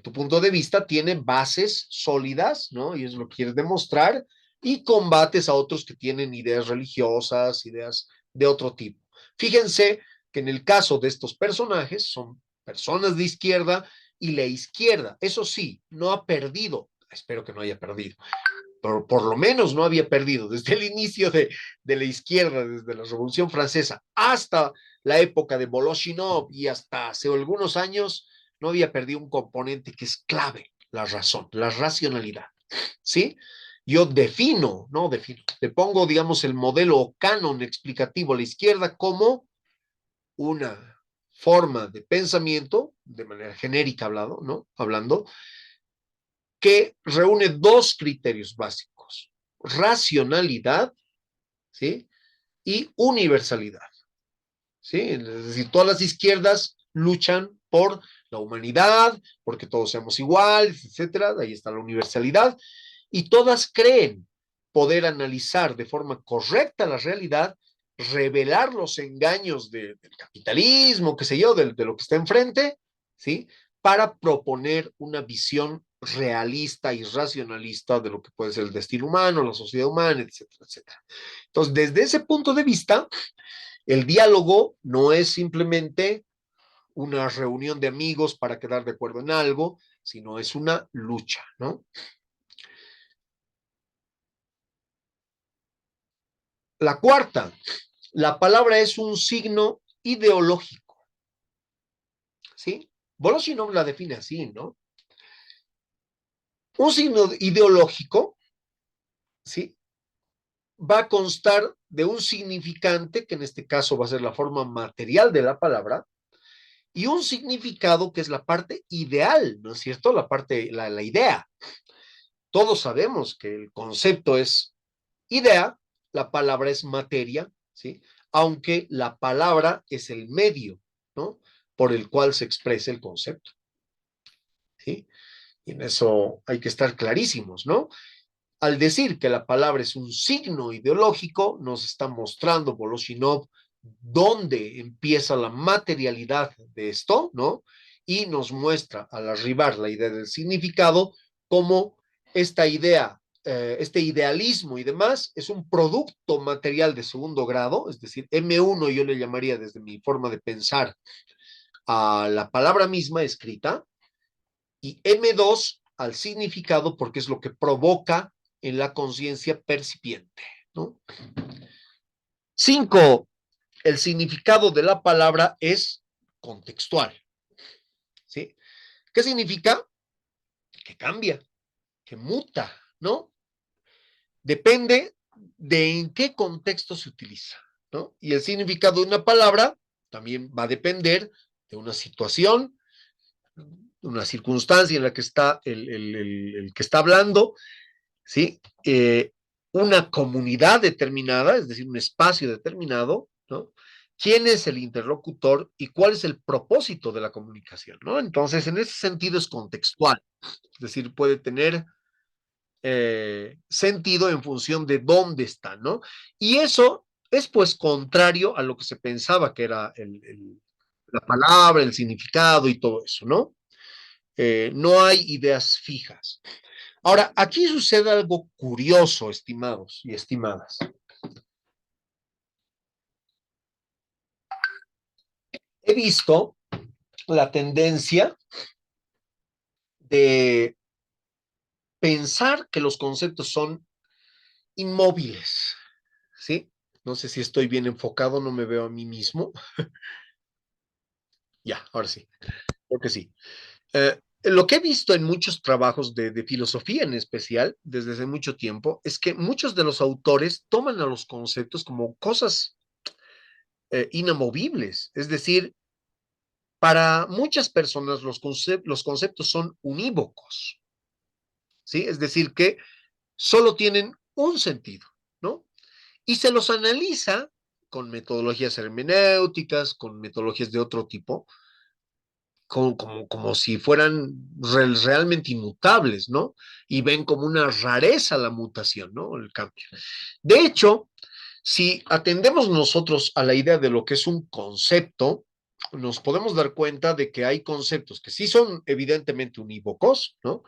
tu punto de vista tiene bases sólidas, ¿no? Y es lo que quieres demostrar, y combates a otros que tienen ideas religiosas, ideas de otro tipo. Fíjense que en el caso de estos personajes son personas de izquierda y la izquierda, eso sí, no ha perdido, espero que no haya perdido, pero por lo menos no había perdido desde el inicio de la izquierda, desde la Revolución Francesa hasta la época de Voloshinov y hasta hace algunos años no había perdido un componente que es clave, la razón, la racionalidad, ¿sí? Yo defino, no defino, le pongo, digamos, el modelo o canon explicativo a la izquierda como una forma de pensamiento, de manera genérica hablado, ¿no? Hablando, que reúne dos criterios básicos, racionalidad, ¿sí? Y universalidad, ¿sí? Es decir, todas las izquierdas luchan por la humanidad, porque todos seamos iguales, etcétera, ahí está la universalidad, y todas creen poder analizar de forma correcta la realidad, revelar los engaños del capitalismo, qué sé yo, de lo que está enfrente, ¿sí? Para proponer una visión realista y racionalista de lo que puede ser el destino humano, la sociedad humana, etcétera, etcétera. Entonces, desde ese punto de vista, el diálogo no es simplemente una reunión de amigos para quedar de acuerdo en algo, sino es una lucha, ¿no? La cuarta, la palabra es un signo ideológico, ¿sí? Voloshinov la define así, ¿no? Un signo ideológico, ¿sí? Va a constar de un significante, que en este caso va a ser la forma material de la palabra, y un significado que es la parte ideal, ¿no es cierto? La parte, la idea. Todos sabemos que el concepto es idea, la palabra es materia, ¿sí? Aunque la palabra es el medio, ¿no? Por el cual se expresa el concepto, ¿sí? Y en eso hay que estar clarísimos, ¿no? Al decir que la palabra es un signo ideológico, nos está mostrando Voloshinov dónde empieza la materialidad de esto, ¿no? Y nos muestra al arribar la idea del significado cómo esta idea, este idealismo y demás es un producto material de segundo grado, es decir, M1 yo le llamaría desde mi forma de pensar a la palabra misma escrita, y M2 al significado porque es lo que provoca en la conciencia percipiente, ¿no? 5. El significado de la palabra es contextual, ¿sí? ¿Qué significa? Que cambia, que muta, ¿no? Depende de en qué contexto se utiliza, ¿no? Y el significado de una palabra también va a depender de una situación, una circunstancia en la que está el que está hablando, ¿sí? Una comunidad determinada, es decir, un espacio determinado, ¿no? ¿Quién es el interlocutor y cuál es el propósito de la comunicación, ¿no? Entonces, en ese sentido es contextual, es decir, puede tener sentido en función de dónde está, ¿no? Y eso es pues contrario a lo que se pensaba que era la palabra, el significado y todo eso, ¿no? No hay ideas fijas. Ahora, aquí sucede algo curioso, estimados y estimadas. He visto la tendencia de pensar que los conceptos son inmóviles, ¿sí? No sé si estoy bien enfocado, no me veo a mí mismo. Ya, ahora sí, creo que sí. Lo que he visto en muchos trabajos de filosofía en especial, desde hace mucho tiempo, es que muchos de los autores toman a los conceptos como cosas inamovibles, es decir, para muchas personas los conceptos son unívocos, ¿sí? Es decir, que solo tienen un sentido, ¿no? Y se los analiza con metodologías hermenéuticas, con metodologías de otro tipo, como si fueran realmente inmutables, ¿no? Y ven como una rareza la mutación, ¿no? El cambio. De hecho, si atendemos nosotros a la idea de lo que es un concepto, nos podemos dar cuenta de que hay conceptos que sí son evidentemente unívocos, ¿no?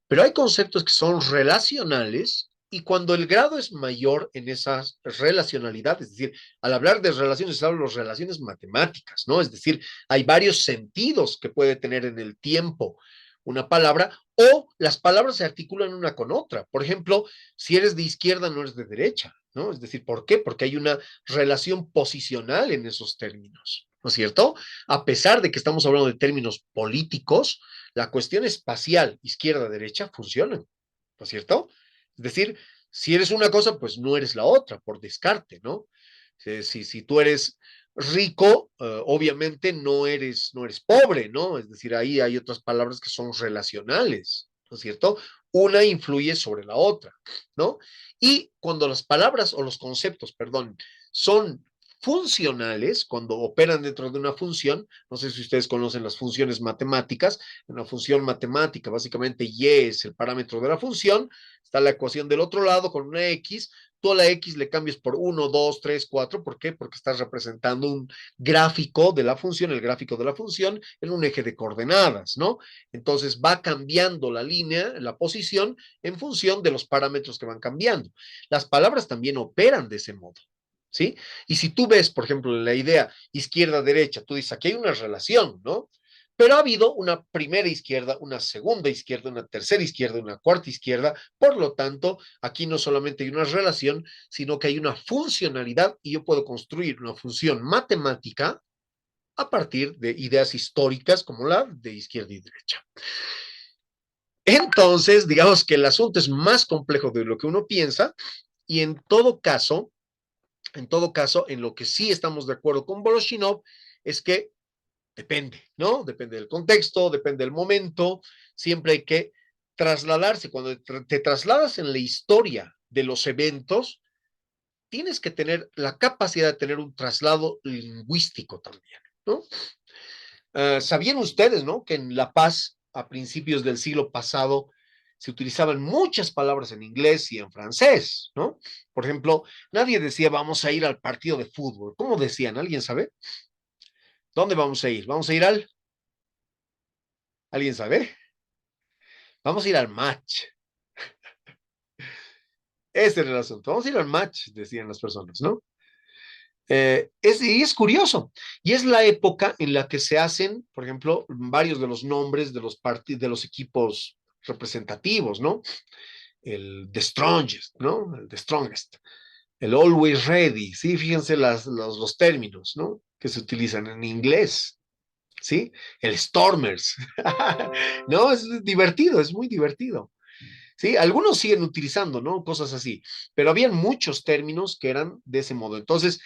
Pero hay conceptos que son relacionales y cuando el grado es mayor en esa relacionalidad, es decir, al hablar de relaciones, hablo de relaciones matemáticas, ¿no? Es decir, hay varios sentidos que puede tener en el tiempo una palabra, o las palabras se articulan una con otra. Por ejemplo, si eres de izquierda, no eres de derecha, ¿no? Es decir, ¿por qué? Porque hay una relación posicional en esos términos, ¿no es cierto? A pesar de que estamos hablando de términos políticos, la cuestión espacial, izquierda-derecha, funcionan, ¿no es cierto? Es decir, si eres una cosa, pues no eres la otra, por descarte, ¿no? Si tú eres rico, obviamente no eres pobre, ¿no? Es decir, ahí hay otras palabras que son relacionales, ¿no es cierto? Una influye sobre la otra, ¿no? Y cuando las palabras o los conceptos, perdón, son funcionales, cuando operan dentro de una función, no sé si ustedes conocen las funciones matemáticas, una función matemática, básicamente y es el parámetro de la función, está la ecuación del otro lado con una x, tú a la x le cambias por 1, 2, 3, 4, ¿por qué? Porque estás representando un gráfico de la función, el gráfico de la función en un eje de coordenadas, ¿no? Entonces va cambiando la línea, la posición, en función de los parámetros que van cambiando. Las palabras también operan de ese modo. ¿Sí? Y si tú ves, por ejemplo, en la idea izquierda-derecha, tú dices, aquí hay una relación, ¿no? Pero ha habido una primera izquierda, una segunda izquierda, una tercera izquierda, una cuarta izquierda. Por lo tanto, aquí no solamente hay una relación, sino que hay una funcionalidad y yo puedo construir una función matemática a partir de ideas históricas como la de izquierda y derecha. Entonces, digamos que el asunto es más complejo de lo que uno piensa y en lo que sí estamos de acuerdo con Voloshinov es que depende, ¿no? Depende del contexto, depende del momento, siempre hay que trasladarse. Cuando te trasladas en la historia de los eventos, tienes que tener la capacidad de tener un traslado lingüístico también, ¿no? ¿Sabían ustedes, ¿no? Que en La Paz, a principios del siglo pasado, se utilizaban muchas palabras en inglés y en francés, ¿no? Por ejemplo, nadie decía vamos a ir al partido de fútbol. ¿Cómo decían? ¿Alguien sabe? ¿Dónde vamos a ir? ¿Vamos a ir al? ¿Alguien sabe? Vamos a ir al match. Ese era el asunto. Vamos a ir al match, decían las personas, ¿no? Y es curioso. Y es la época en la que se hacen, por ejemplo, varios de los nombres de los equipos representativos, ¿no? El The Strongest, ¿no? El The Strongest. El Always Ready, ¿sí? Fíjense los términos, ¿no? Que se utilizan en inglés, ¿sí? El Stormers. No, es divertido, es muy divertido. Sí, algunos siguen utilizando, ¿no? Cosas así, pero habían muchos términos que eran de ese modo. Entonces,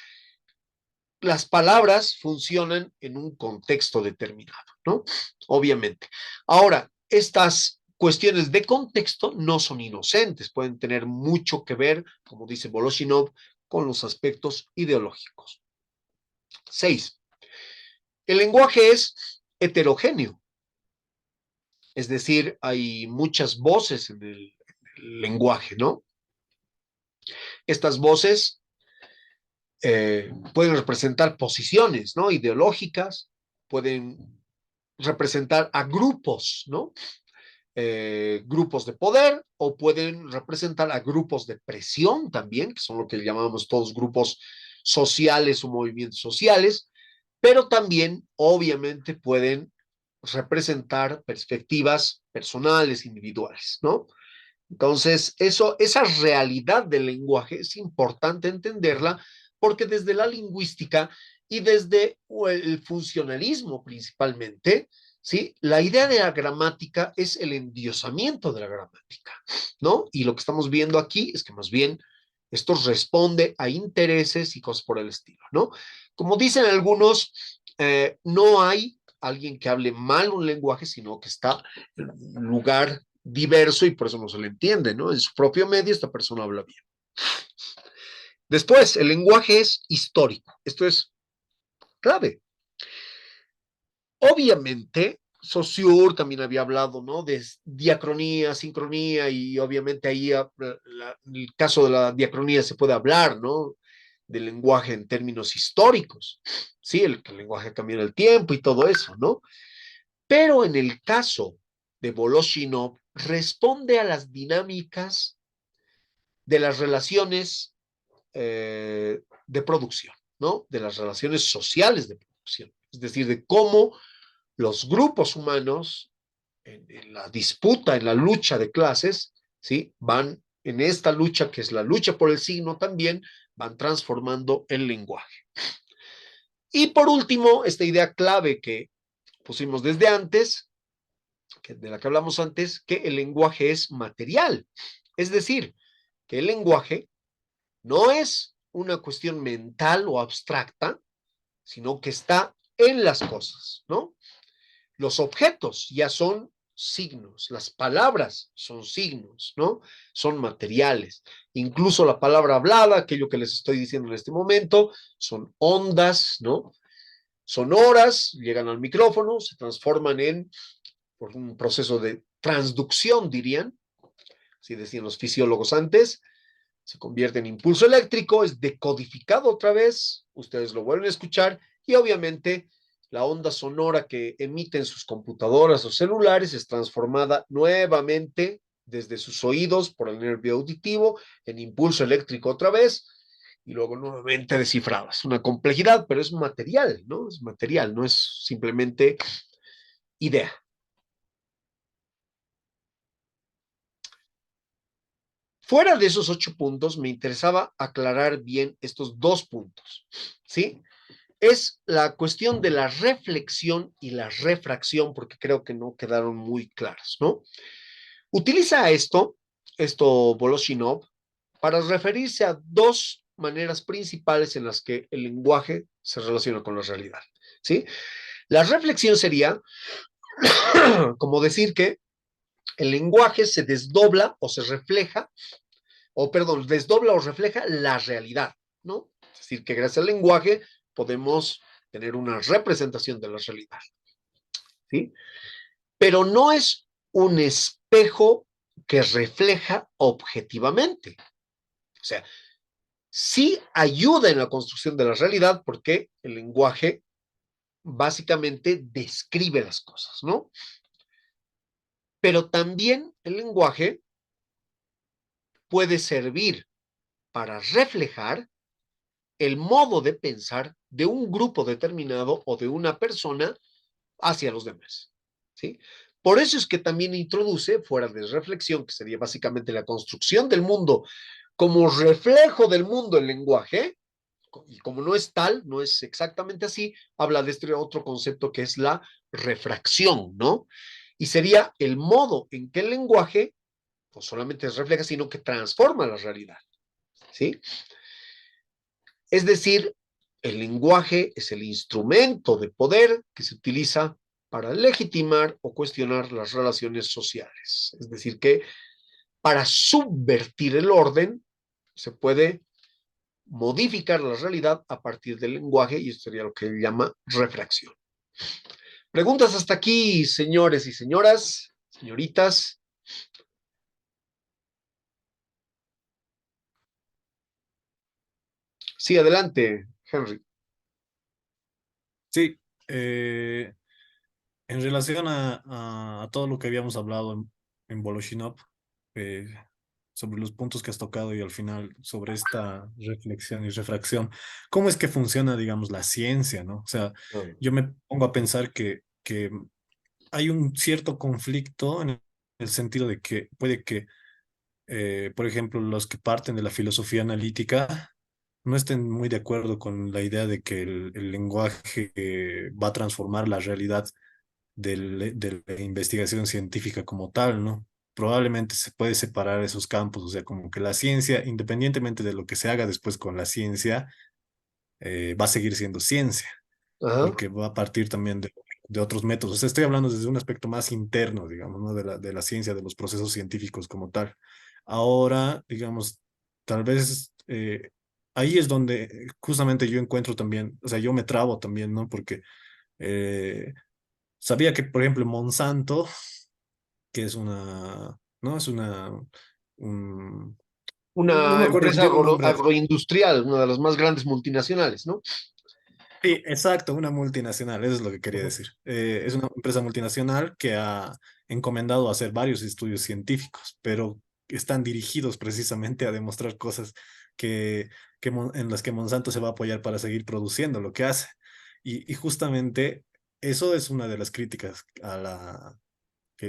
las palabras funcionan en un contexto determinado, ¿no? Obviamente. Ahora, estas cuestiones de contexto no son inocentes, pueden tener mucho que ver, como dice Voloshinov, con los aspectos ideológicos. 6. El lenguaje es heterogéneo, es decir, hay muchas voces en el lenguaje, ¿no? Estas voces pueden representar posiciones, ¿no? Ideológicas, pueden representar a grupos, ¿no? Grupos de poder o pueden representar a grupos de presión también, que son lo que llamamos todos grupos sociales o movimientos sociales, pero también obviamente pueden representar perspectivas personales, individuales, ¿no? Entonces, esa realidad del lenguaje es importante entenderla porque desde la lingüística y desde el funcionalismo principalmente, ¿sí? La idea de la gramática es el endiosamiento de la gramática, ¿no? Y lo que estamos viendo aquí es que más bien esto responde a intereses y cosas por el estilo, ¿no? Como dicen algunos, no hay alguien que hable mal un lenguaje, sino que está en un lugar diverso y por eso no se le entiende, ¿no? En su propio medio esta persona habla bien. Después, el lenguaje es histórico. Esto es clave. Obviamente, Saussure también había hablado, ¿no? De diacronía, sincronía y obviamente ahí el caso de la diacronía se puede hablar, ¿no? Del lenguaje en términos históricos, ¿sí? El lenguaje cambia en el tiempo y todo eso, ¿no? Pero en el caso de Voloshinov, responde a las dinámicas de las relaciones de producción, ¿no? De las relaciones sociales de producción, es decir, de cómo los grupos humanos en la disputa, en la lucha de clases, ¿sí? Van en esta lucha, que es la lucha por el signo también, van transformando el lenguaje. Y por último, esta idea clave que pusimos desde antes, de la que hablamos antes, que el lenguaje es material. Es decir, que el lenguaje no es una cuestión mental o abstracta, sino que está en las cosas, ¿no? Los objetos ya son signos, las palabras son signos, ¿no? Son materiales. Incluso la palabra hablada, aquello que les estoy diciendo en este momento, son ondas, ¿no? Sonoras, llegan al micrófono, se transforman en, por un proceso de transducción, dirían, así decían los fisiólogos antes, se convierte en impulso eléctrico, es decodificado otra vez, ustedes lo vuelven a escuchar y obviamente la onda sonora que emiten sus computadoras o celulares es transformada nuevamente desde sus oídos por el nervio auditivo en impulso eléctrico otra vez y luego nuevamente descifrada. Es una complejidad, pero es material, ¿no? Es material, no es simplemente idea. Fuera de esos 8 puntos, me interesaba aclarar bien estos 2 puntos, ¿sí? Es la cuestión de la reflexión y la refracción, porque creo que no quedaron muy claras, ¿no? Utiliza esto Voloshinov, para referirse a 2 maneras principales en las que el lenguaje se relaciona con la realidad, ¿sí? La reflexión sería como decir que el lenguaje se desdobla o se refleja, o perdón, desdobla o refleja la realidad, ¿no? Es decir, que gracias al lenguaje podemos tener una representación de la realidad, ¿sí? Pero no es un espejo que refleja objetivamente. O sea, sí ayuda en la construcción de la realidad porque el lenguaje básicamente describe las cosas, ¿no? Pero también el lenguaje puede servir para reflejar el modo de pensar de un grupo determinado o de una persona hacia los demás, ¿sí? Por eso es que también introduce, fuera de reflexión, que sería básicamente la construcción del mundo como reflejo del mundo el lenguaje, y como no es tal, no es exactamente así, habla de este otro concepto que es la refracción, ¿no? Y sería el modo en que el lenguaje no solamente refleja, sino que transforma la realidad, ¿sí? Es decir, el lenguaje es el instrumento de poder que se utiliza para legitimar o cuestionar las relaciones sociales. Es decir, que para subvertir el orden se puede modificar la realidad a partir del lenguaje y esto sería lo que él llama refracción. Preguntas hasta aquí, señores y señoras, señoritas. Sí, adelante, Henry. Sí, en relación a todo lo que habíamos hablado en Voloshinov, eh, sobre los puntos que has tocado y al final sobre esta reflexión y refracción, ¿cómo es que funciona, digamos, la ciencia, ¿no? O sea, yo me pongo a pensar que hay un cierto conflicto en el sentido de que puede que, por ejemplo, los que parten de la filosofía analítica no estén muy de acuerdo con la idea de que el lenguaje va a transformar la realidad de la investigación científica como tal, ¿no? Probablemente se puede separar esos campos, o sea, como que la ciencia, independientemente de lo que se haga después con la ciencia, va a seguir siendo ciencia, Ajá. porque va a partir también de otros métodos. O sea, estoy hablando desde un aspecto más interno, digamos, ¿no? De la ciencia, de los procesos científicos como tal. Ahora, digamos, tal vez ahí es donde justamente yo encuentro también, o sea, yo me trabo también, ¿no? Porque eh, sabía que, por ejemplo, Monsanto, que es una, ¿no? Es una, no Una me acuerdo, empresa tiene un nombre. agroindustrial, una de las más grandes multinacionales, ¿no? Sí, exacto, una multinacional, eso es lo que quería Ajá. decir. Es una empresa multinacional que ha encomendado hacer varios estudios científicos, pero están dirigidos precisamente a demostrar cosas que, en las que Monsanto se va a apoyar para seguir produciendo lo que hace. Y justamente eso es una de las críticas a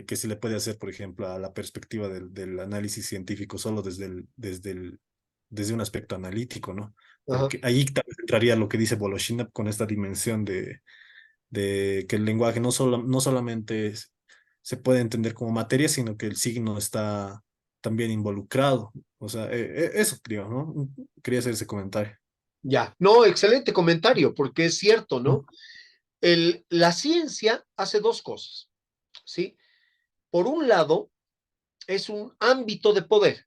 que se le puede hacer, por ejemplo, a la perspectiva del análisis científico solo desde un aspecto analítico, ¿no? Ajá. Porque ahí tal vez entraría lo que dice Voloshinov con esta dimensión de que el lenguaje no solamente se puede entender como materia, sino que el signo está también involucrado. O sea, eso creo, ¿no? Quería hacer ese comentario. Ya, no, excelente comentario, porque es cierto, ¿no? La ciencia hace dos cosas, ¿sí? Por un lado, es un ámbito de poder,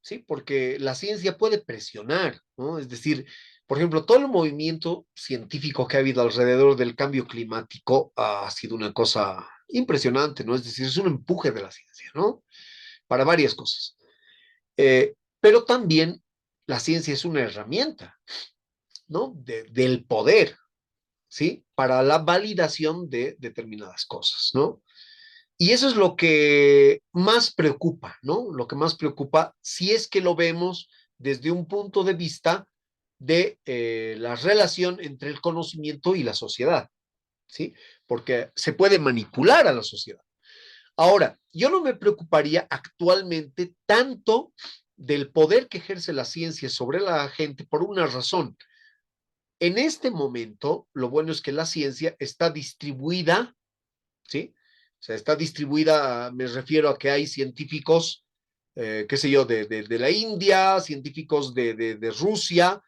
¿sí? Porque la ciencia puede presionar, ¿no? Es decir, por ejemplo, todo el movimiento científico que ha habido alrededor del cambio climático ha sido una cosa impresionante, ¿no? Es decir, es un empuje de la ciencia, ¿no? Para varias cosas. Pero también la ciencia es una herramienta, ¿no? Del poder, ¿sí? Para la validación de determinadas cosas, ¿no? Y eso es lo que más preocupa, ¿no? Lo que más preocupa si es que lo vemos desde un punto de vista de la relación entre el conocimiento y la sociedad, ¿sí? Porque se puede manipular a la sociedad. Ahora, yo no me preocuparía actualmente tanto del poder que ejerce la ciencia sobre la gente por una razón. En este momento, lo bueno es que la ciencia está distribuida, ¿sí? O sea, está distribuida, me refiero a que hay científicos, qué sé yo, de la India, científicos de Rusia,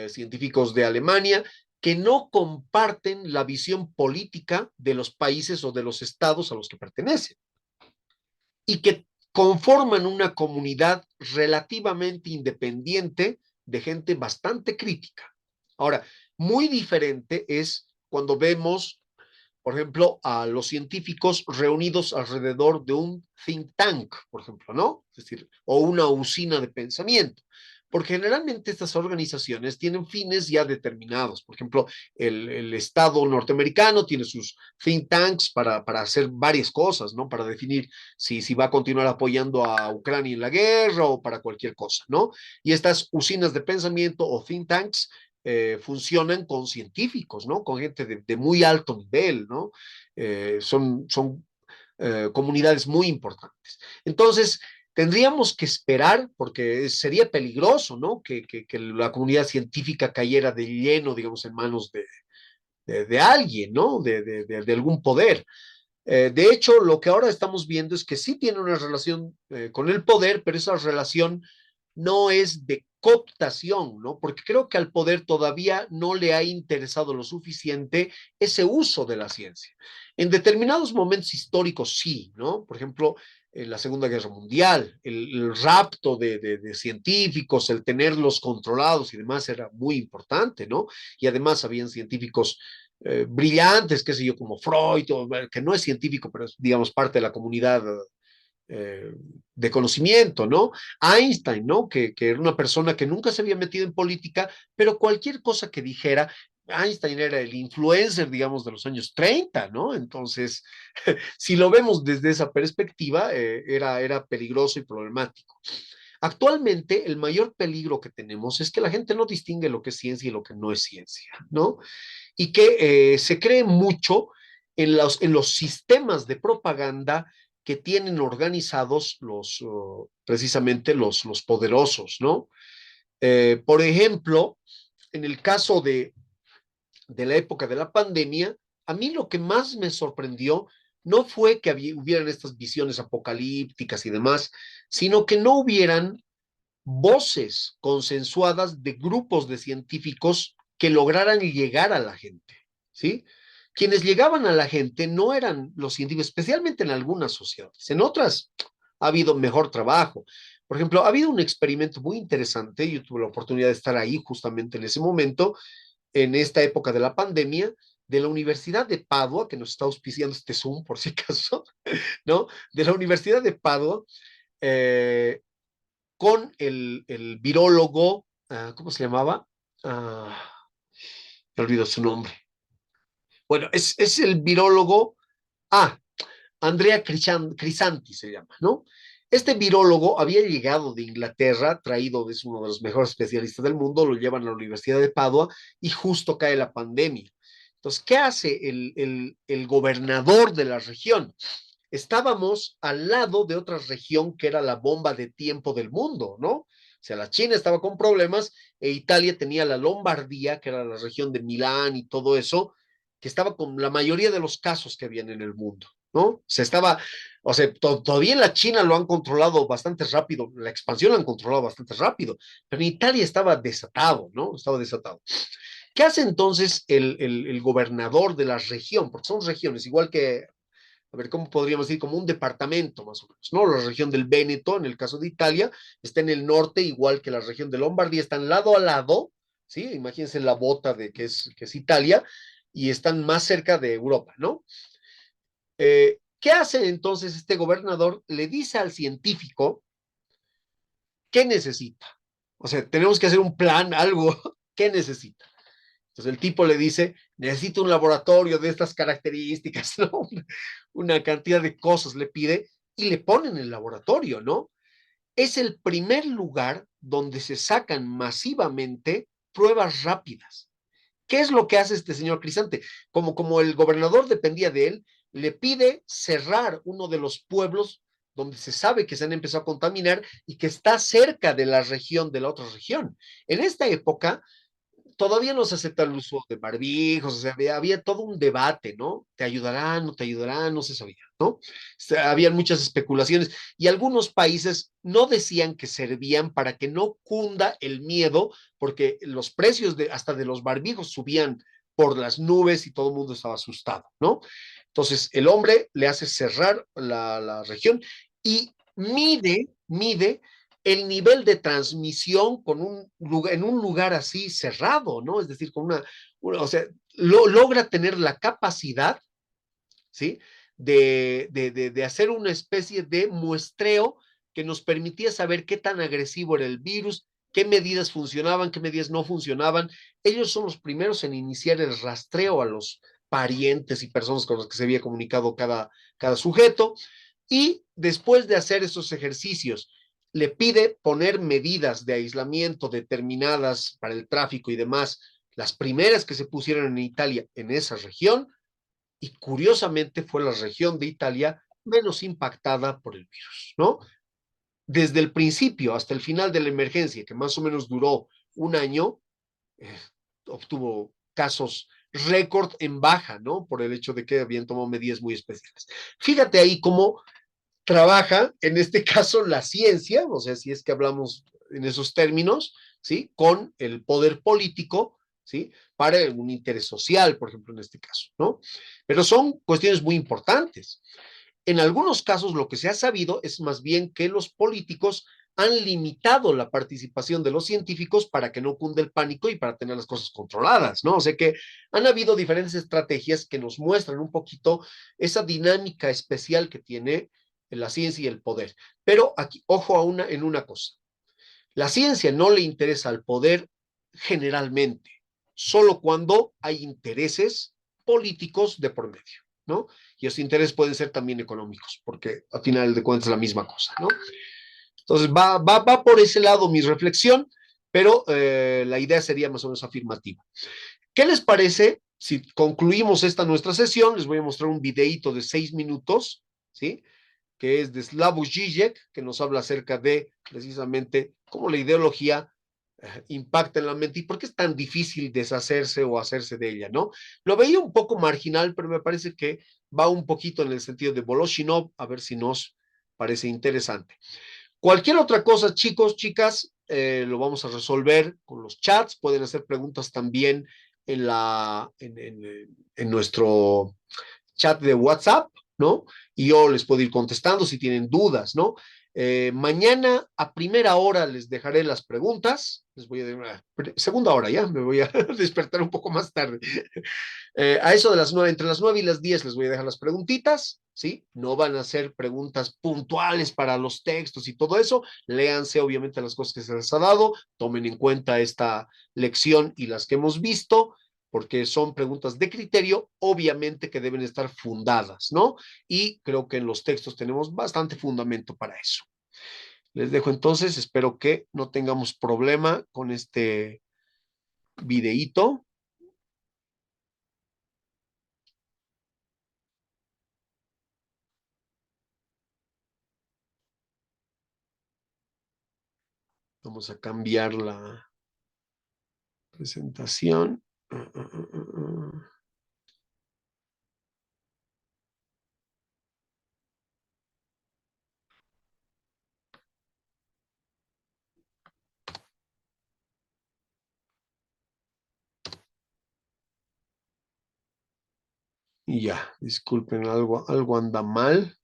científicos de Alemania, que no comparten la visión política de los países o de los estados a los que pertenecen y que conforman una comunidad relativamente independiente de gente bastante crítica. Ahora, muy diferente es cuando vemos, por ejemplo, a los científicos reunidos alrededor de un think tank, por ejemplo, ¿no? Es decir, o una usina de pensamiento. Porque generalmente estas organizaciones tienen fines ya determinados. Por ejemplo, el Estado norteamericano tiene sus think tanks para hacer varias cosas, ¿no? Para definir si va a continuar apoyando a Ucrania en la guerra o para cualquier cosa, ¿no? Y estas usinas de pensamiento o think tanks funcionan con científicos, ¿no? Con gente de muy alto nivel, ¿no? Son comunidades muy importantes. Entonces, tendríamos que esperar, porque sería peligroso, ¿no? Que la comunidad científica cayera de lleno, digamos, en manos de alguien, ¿no? De algún poder. De hecho, lo que ahora estamos viendo es que sí tiene una relación con el poder, pero esa relación no es de cooptación, ¿no? Porque creo que al poder todavía no le ha interesado lo suficiente ese uso de la ciencia. En determinados momentos históricos sí, ¿no? Por ejemplo, en la Segunda Guerra Mundial, el rapto de científicos, el tenerlos controlados y demás era muy importante, ¿no? Y además habían científicos brillantes, qué sé yo, como Freud, que no es científico, pero es, digamos, parte de la comunidad eh, de conocimiento, ¿no? Einstein, ¿no? Que era una persona que nunca se había metido en política, pero cualquier cosa que dijera, Einstein era el influencer, digamos, de los años 30, ¿no? Entonces, si lo vemos desde esa perspectiva, era peligroso y problemático. Actualmente, el mayor peligro que tenemos es que la gente no distingue lo que es ciencia y lo que no es ciencia, ¿no? Y que se cree mucho en los sistemas de propaganda que tienen organizados precisamente los poderosos, ¿no? Por ejemplo, en el caso de la época de la pandemia, a mí lo que más me sorprendió no fue que hubieran estas visiones apocalípticas y demás, sino que no hubieran voces consensuadas de grupos de científicos que lograran llegar a la gente, ¿sí? Quienes llegaban a la gente no eran los científicos, especialmente en algunas sociedades. En otras ha habido mejor trabajo. Por ejemplo, ha habido un experimento muy interesante, yo tuve la oportunidad de estar ahí justamente en ese momento, en esta época de la pandemia, de la Universidad de Padua, que nos está auspiciando este Zoom por si acaso, ¿no? De la Universidad de Padua, eh, con el virólogo, ¿cómo se llamaba? Uh, me olvido su nombre. Bueno, es el virólogo, ah, Andrea Crisanti se llama, ¿no? Este virólogo había llegado de Inglaterra, traído, es uno de los mejores especialistas del mundo, lo llevan a la Universidad de Padua y justo cae la pandemia. Entonces, ¿qué hace el gobernador de la región? estábamos al lado de otra región que era la bomba de tiempo del mundo, ¿no? O sea, la China estaba con problemas e Italia tenía la Lombardía, que era la región de Milán y todo eso, que estaba con la mayoría de los casos que habían en el mundo, ¿no? Se estaba, o sea, todavía en la China lo han controlado bastante rápido, la expansión la han controlado bastante rápido, pero en Italia estaba desatado, ¿no? Estaba desatado. ¿Qué hace entonces el gobernador de la región? Porque son regiones, igual que, a ver, ¿cómo podríamos decir? Como un departamento más o menos, ¿no? La región del Véneto, en el caso de Italia, está en el norte, igual que la región de Lombardía, están lado a lado, ¿sí? Imagínense la bota de que es Italia, y están más cerca de Europa, ¿no? ¿Qué hace entonces este gobernador? Le dice al científico qué necesita. O sea, tenemos que hacer un plan, algo, ¿qué necesita? Entonces el tipo le dice, necesito un laboratorio de estas características, ¿no? Una cantidad de cosas le pide y le ponen el laboratorio, ¿no? Es el primer lugar donde se sacan masivamente pruebas rápidas. ¿Qué es lo que hace este señor Crisante? Como el gobernador dependía de él, le pide cerrar uno de los pueblos donde se sabe que se han empezado a contaminar y que está cerca de la región, de la otra región. En esta época, todavía no se acepta el uso de barbijos, o sea, había todo un debate, ¿no? ¿Te ayudarán, no te ayudarán? No se sabía, ¿no? O sea, habían muchas especulaciones y algunos países no decían que servían para que no cunda el miedo, porque los precios de, hasta de los barbijos subían por las nubes y todo el mundo estaba asustado, ¿no? Entonces, el hombre le hace cerrar la región y mide el nivel de transmisión con en un lugar así cerrado, ¿no? Es decir, con o sea, logra tener la capacidad, ¿sí? De hacer una especie de muestreo que nos permitía saber qué tan agresivo era el virus, qué medidas funcionaban, qué medidas no funcionaban. Ellos son los primeros en iniciar el rastreo a los parientes y personas con las que se había comunicado cada sujeto. Y después de hacer esos ejercicios, le pide poner medidas de aislamiento determinadas para el tráfico y demás, las primeras que se pusieron en Italia en esa región, y curiosamente fue la región de Italia menos impactada por el virus, ¿no? Desde el principio hasta el final de la emergencia, que más o menos duró un año, eh, obtuvo casos récord en baja, ¿no? Por el hecho de que habían tomado medidas muy especiales. Fíjate ahí cómo trabaja, en este caso, la ciencia, o sea, si es que hablamos en esos términos, ¿sí? Con el poder político, ¿sí? Para un interés social, por ejemplo, en este caso, ¿no? Pero son cuestiones muy importantes. En algunos casos, lo que se ha sabido es más bien que los políticos han limitado la participación de los científicos para que no cunde el pánico y para tener las cosas controladas, ¿no? O sea que han habido diferentes estrategias que nos muestran un poquito esa dinámica especial que tiene la ciencia y el poder. Pero aquí, ojo en una cosa. La ciencia no le interesa al poder generalmente, solo cuando hay intereses políticos de por medio, ¿no? Y esos intereses pueden ser también económicos, porque al final de cuentas es la misma cosa, ¿no? Entonces va por ese lado mi reflexión, pero la idea sería más o menos afirmativa. ¿Qué les parece si concluimos esta nuestra sesión? Les voy a mostrar un videíto de 6 minutos, ¿sí? Que es de Slavoj Žižek, que nos habla acerca de precisamente cómo la ideología impacta en la mente y por qué es tan difícil deshacerse o hacerse de ella, ¿no? Lo veía un poco marginal, pero me parece que va un poquito en el sentido de Voloshinov, a ver si nos parece interesante. Cualquier otra cosa, chicos, chicas, lo vamos a resolver con los chats. Pueden hacer preguntas también en nuestro chat de WhatsApp, ¿no? Y yo les puedo ir contestando si tienen dudas, ¿no? Mañana a primera hora les dejaré las preguntas. Les voy a dar una segunda hora ya, me voy a despertar un poco más tarde. A eso de las 9, entre las 9 y las 10 les voy a dejar las preguntitas, ¿sí? No van a ser preguntas puntuales para los textos y todo eso. Léanse obviamente las cosas que se les ha dado, tomen en cuenta esta lección y las que hemos visto, porque son preguntas de criterio, obviamente que deben estar fundadas, ¿no? Y creo que en los textos tenemos bastante fundamento para eso. Les dejo entonces, espero que no tengamos problema con este videíto. Vamos a cambiar la presentación. Y ya, disculpen, algo anda mal.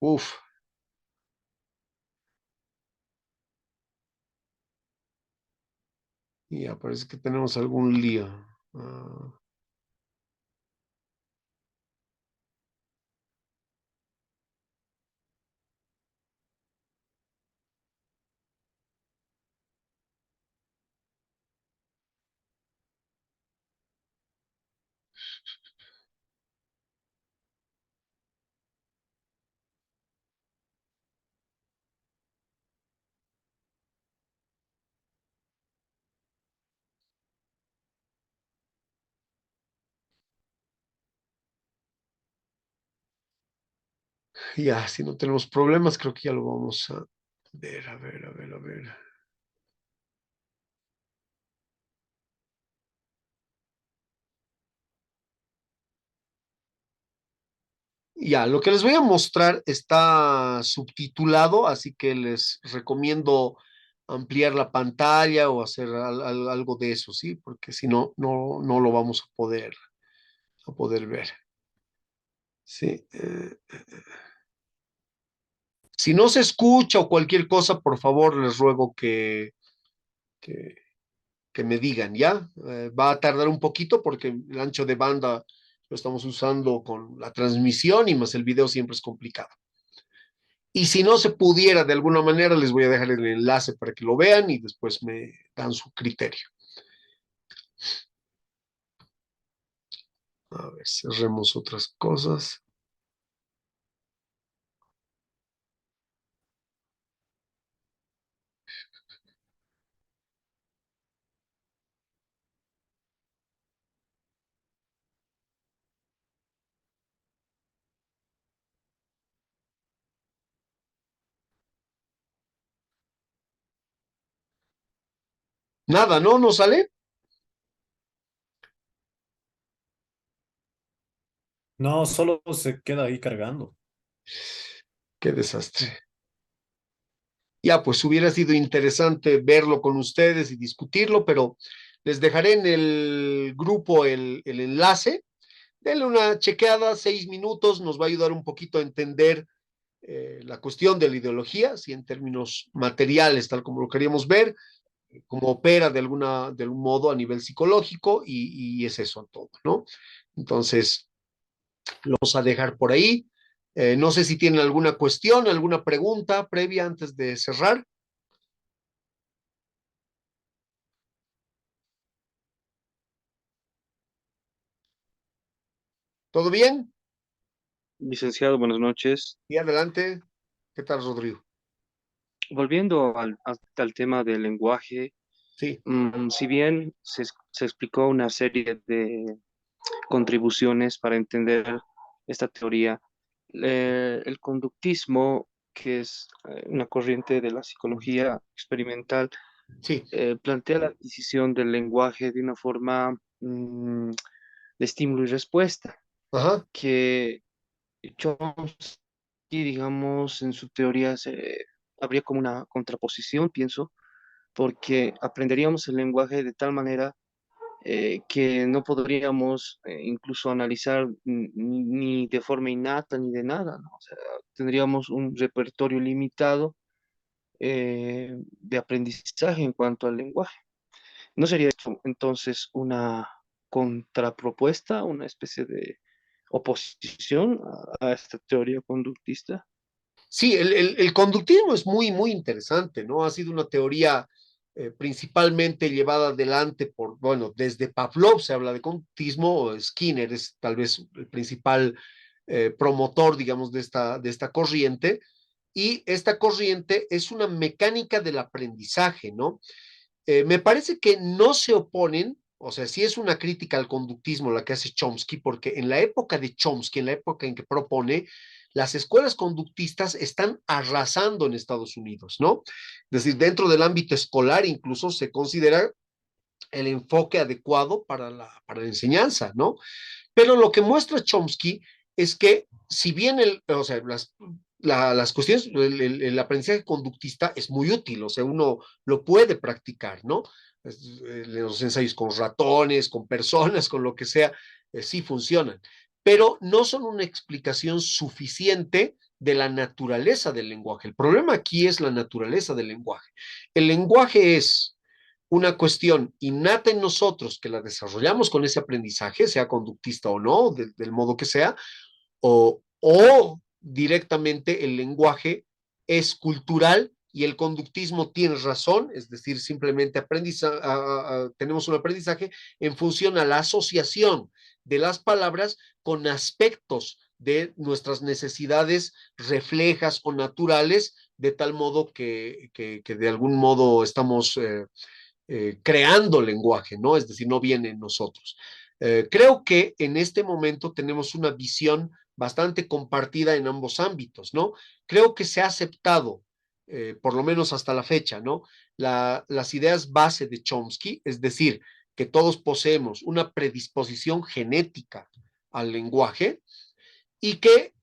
Uf, ya parece que tenemos algún lío. Ah, ya, si no tenemos problemas, creo que ya lo vamos a ver, a ver, a ver, a ver. Ya, lo que les voy a mostrar está subtitulado, así que les recomiendo ampliar la pantalla o hacer algo de eso, ¿sí? Porque si no, no lo vamos a poder ver. Sí. Si no se escucha o cualquier cosa, por favor, les ruego que, que me digan, ¿ya? Va a tardar un poquito porque el ancho de banda lo estamos usando con la transmisión y más el video siempre es complicado. Y si no se pudiera de alguna manera, les voy a dejar el enlace para que lo vean y después me dan su criterio. A ver, cerremos otras cosas. Nada, ¿no? ¿No sale? No, solo se queda ahí cargando. Qué desastre. Ya, pues hubiera sido interesante verlo con ustedes y discutirlo, pero les dejaré en el grupo el enlace. Denle una chequeada, 6 minutos, nos va a ayudar un poquito a entender la cuestión de la ideología, si en términos materiales, tal como lo queríamos ver, cómo opera de algún modo a nivel psicológico y es eso todo, ¿no? Entonces, lo vamos a dejar por ahí. No sé si tienen alguna cuestión, alguna pregunta previa antes de cerrar. ¿Todo bien? Licenciado, buenas noches. Y adelante. ¿Qué tal, Rodrigo? Volviendo al tema del lenguaje, Sí, si bien se explicó una serie de contribuciones para entender esta teoría, el conductismo, que es una corriente de la psicología experimental, sí. plantea la adquisición del lenguaje de una forma de estímulo y respuesta, Ajá. que Chomsky, digamos, en su teoría habría como una contraposición, pienso, porque aprenderíamos el lenguaje de tal manera que no podríamos incluso analizar ni de forma innata ni de nada, ¿no? O sea, tendríamos un repertorio limitado de aprendizaje en cuanto al lenguaje. ¿No sería esto entonces una contrapropuesta, una especie de oposición a esta teoría conductista? Sí, el conductismo es muy, muy interesante, ¿no? Ha sido una teoría principalmente llevada adelante por, bueno, desde Pavlov se habla de conductismo, Skinner es tal vez el principal promotor, digamos, de esta corriente, y esta corriente es una mecánica del aprendizaje, ¿no? Me parece que no se oponen, o sea, sí es una crítica al conductismo la que hace Chomsky, porque en la época de Chomsky, en la época en que propone, las escuelas conductistas están arrasando en Estados Unidos, ¿no? Es decir, dentro del ámbito escolar incluso se considera el enfoque adecuado para la enseñanza, ¿no? Pero lo que muestra Chomsky es que si bien o sea, las cuestiones, el aprendizaje conductista es muy útil, o sea, uno lo puede practicar, ¿no? Los ensayos con ratones, con personas, con lo que sea, sí funcionan, pero no son una explicación suficiente de la naturaleza del lenguaje. El problema aquí es la naturaleza del lenguaje. El lenguaje es una cuestión innata en nosotros que la desarrollamos con ese aprendizaje, sea conductista o no, del modo que sea, o directamente el lenguaje es cultural y el conductismo tiene razón, es decir, simplemente tenemos un aprendizaje en función a la asociación de las palabras con aspectos de nuestras necesidades reflejas o naturales, de tal modo que de algún modo estamos creando lenguaje, ¿no? Es decir, no viene en nosotros. Creo que en este momento tenemos una visión bastante compartida en ambos ámbitos, ¿no? Creo que se ha aceptado, por lo menos hasta la fecha, ¿no? Las ideas base de Chomsky, es decir, que todos poseemos una predisposición genética al lenguaje y que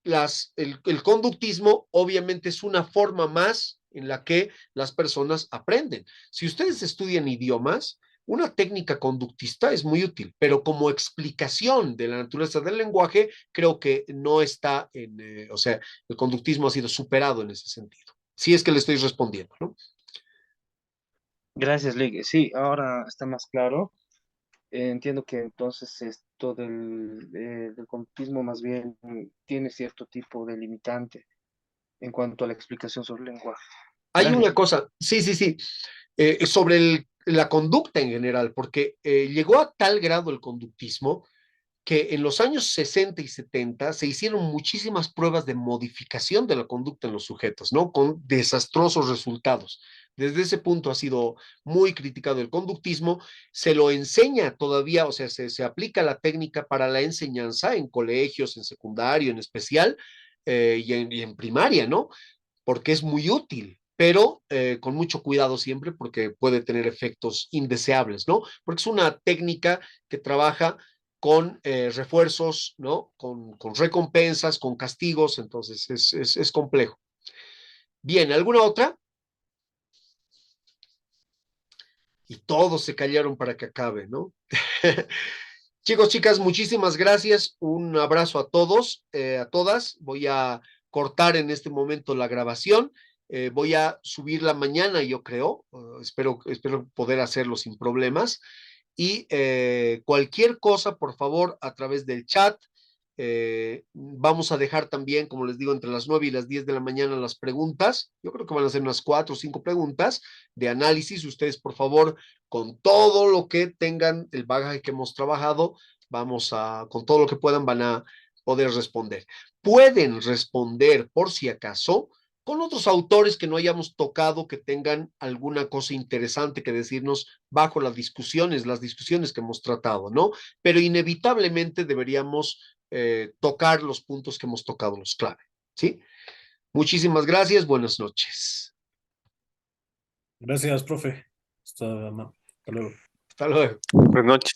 el conductismo obviamente es una forma más en la que las personas aprenden. Si ustedes estudian idiomas, una técnica conductista es muy útil, pero como explicación de la naturaleza del lenguaje, creo que no está o sea, el conductismo ha sido superado en ese sentido. Si es que le estoy respondiendo, ¿no? Gracias, Ligue. Sí, ahora está más claro. Entiendo que entonces esto del conductismo más bien tiene cierto tipo de limitante en cuanto a la explicación sobre el lenguaje. Hay una Gracias. cosa, sí, sí, sí, sobre la conducta en general, porque llegó a tal grado el conductismo que en los años 60 y 70 se hicieron muchísimas pruebas de modificación de la conducta en los sujetos, ¿no? Con desastrosos resultados. Desde ese punto ha sido muy criticado el conductismo, se lo enseña todavía, o sea, se aplica la técnica para la enseñanza en colegios, en secundario en especial, y en primaria, ¿no? Porque es muy útil, pero con mucho cuidado siempre porque puede tener efectos indeseables, ¿no? Porque es una técnica que trabaja con refuerzos, ¿no? Con recompensas, con castigos, entonces es complejo. Bien, ¿alguna otra? Y todos se callaron para que acabe, ¿no? Chicos, chicas, muchísimas gracias. Un abrazo a todos, a todas. Voy a cortar en este momento la grabación. Voy a subirla mañana, yo creo. Espero poder hacerlo sin problemas. Y cualquier cosa, por favor, a través del chat. Vamos a dejar también, como les digo, entre las 9 y las 10 de la mañana las preguntas. Yo creo que van a ser unas 4 o 5 preguntas de análisis. Ustedes, por favor, con todo lo que tengan, el bagaje que hemos trabajado, con todo lo que puedan, van a poder responder. Pueden responder, por si acaso, con otros autores que no hayamos tocado, que tengan alguna cosa interesante que decirnos bajo las discusiones que hemos tratado, ¿no? Pero inevitablemente deberíamos tocar los puntos que hemos tocado, los clave, ¿sí? Muchísimas gracias, buenas noches. Gracias, profe. Hasta luego. Hasta luego. Buenas noches.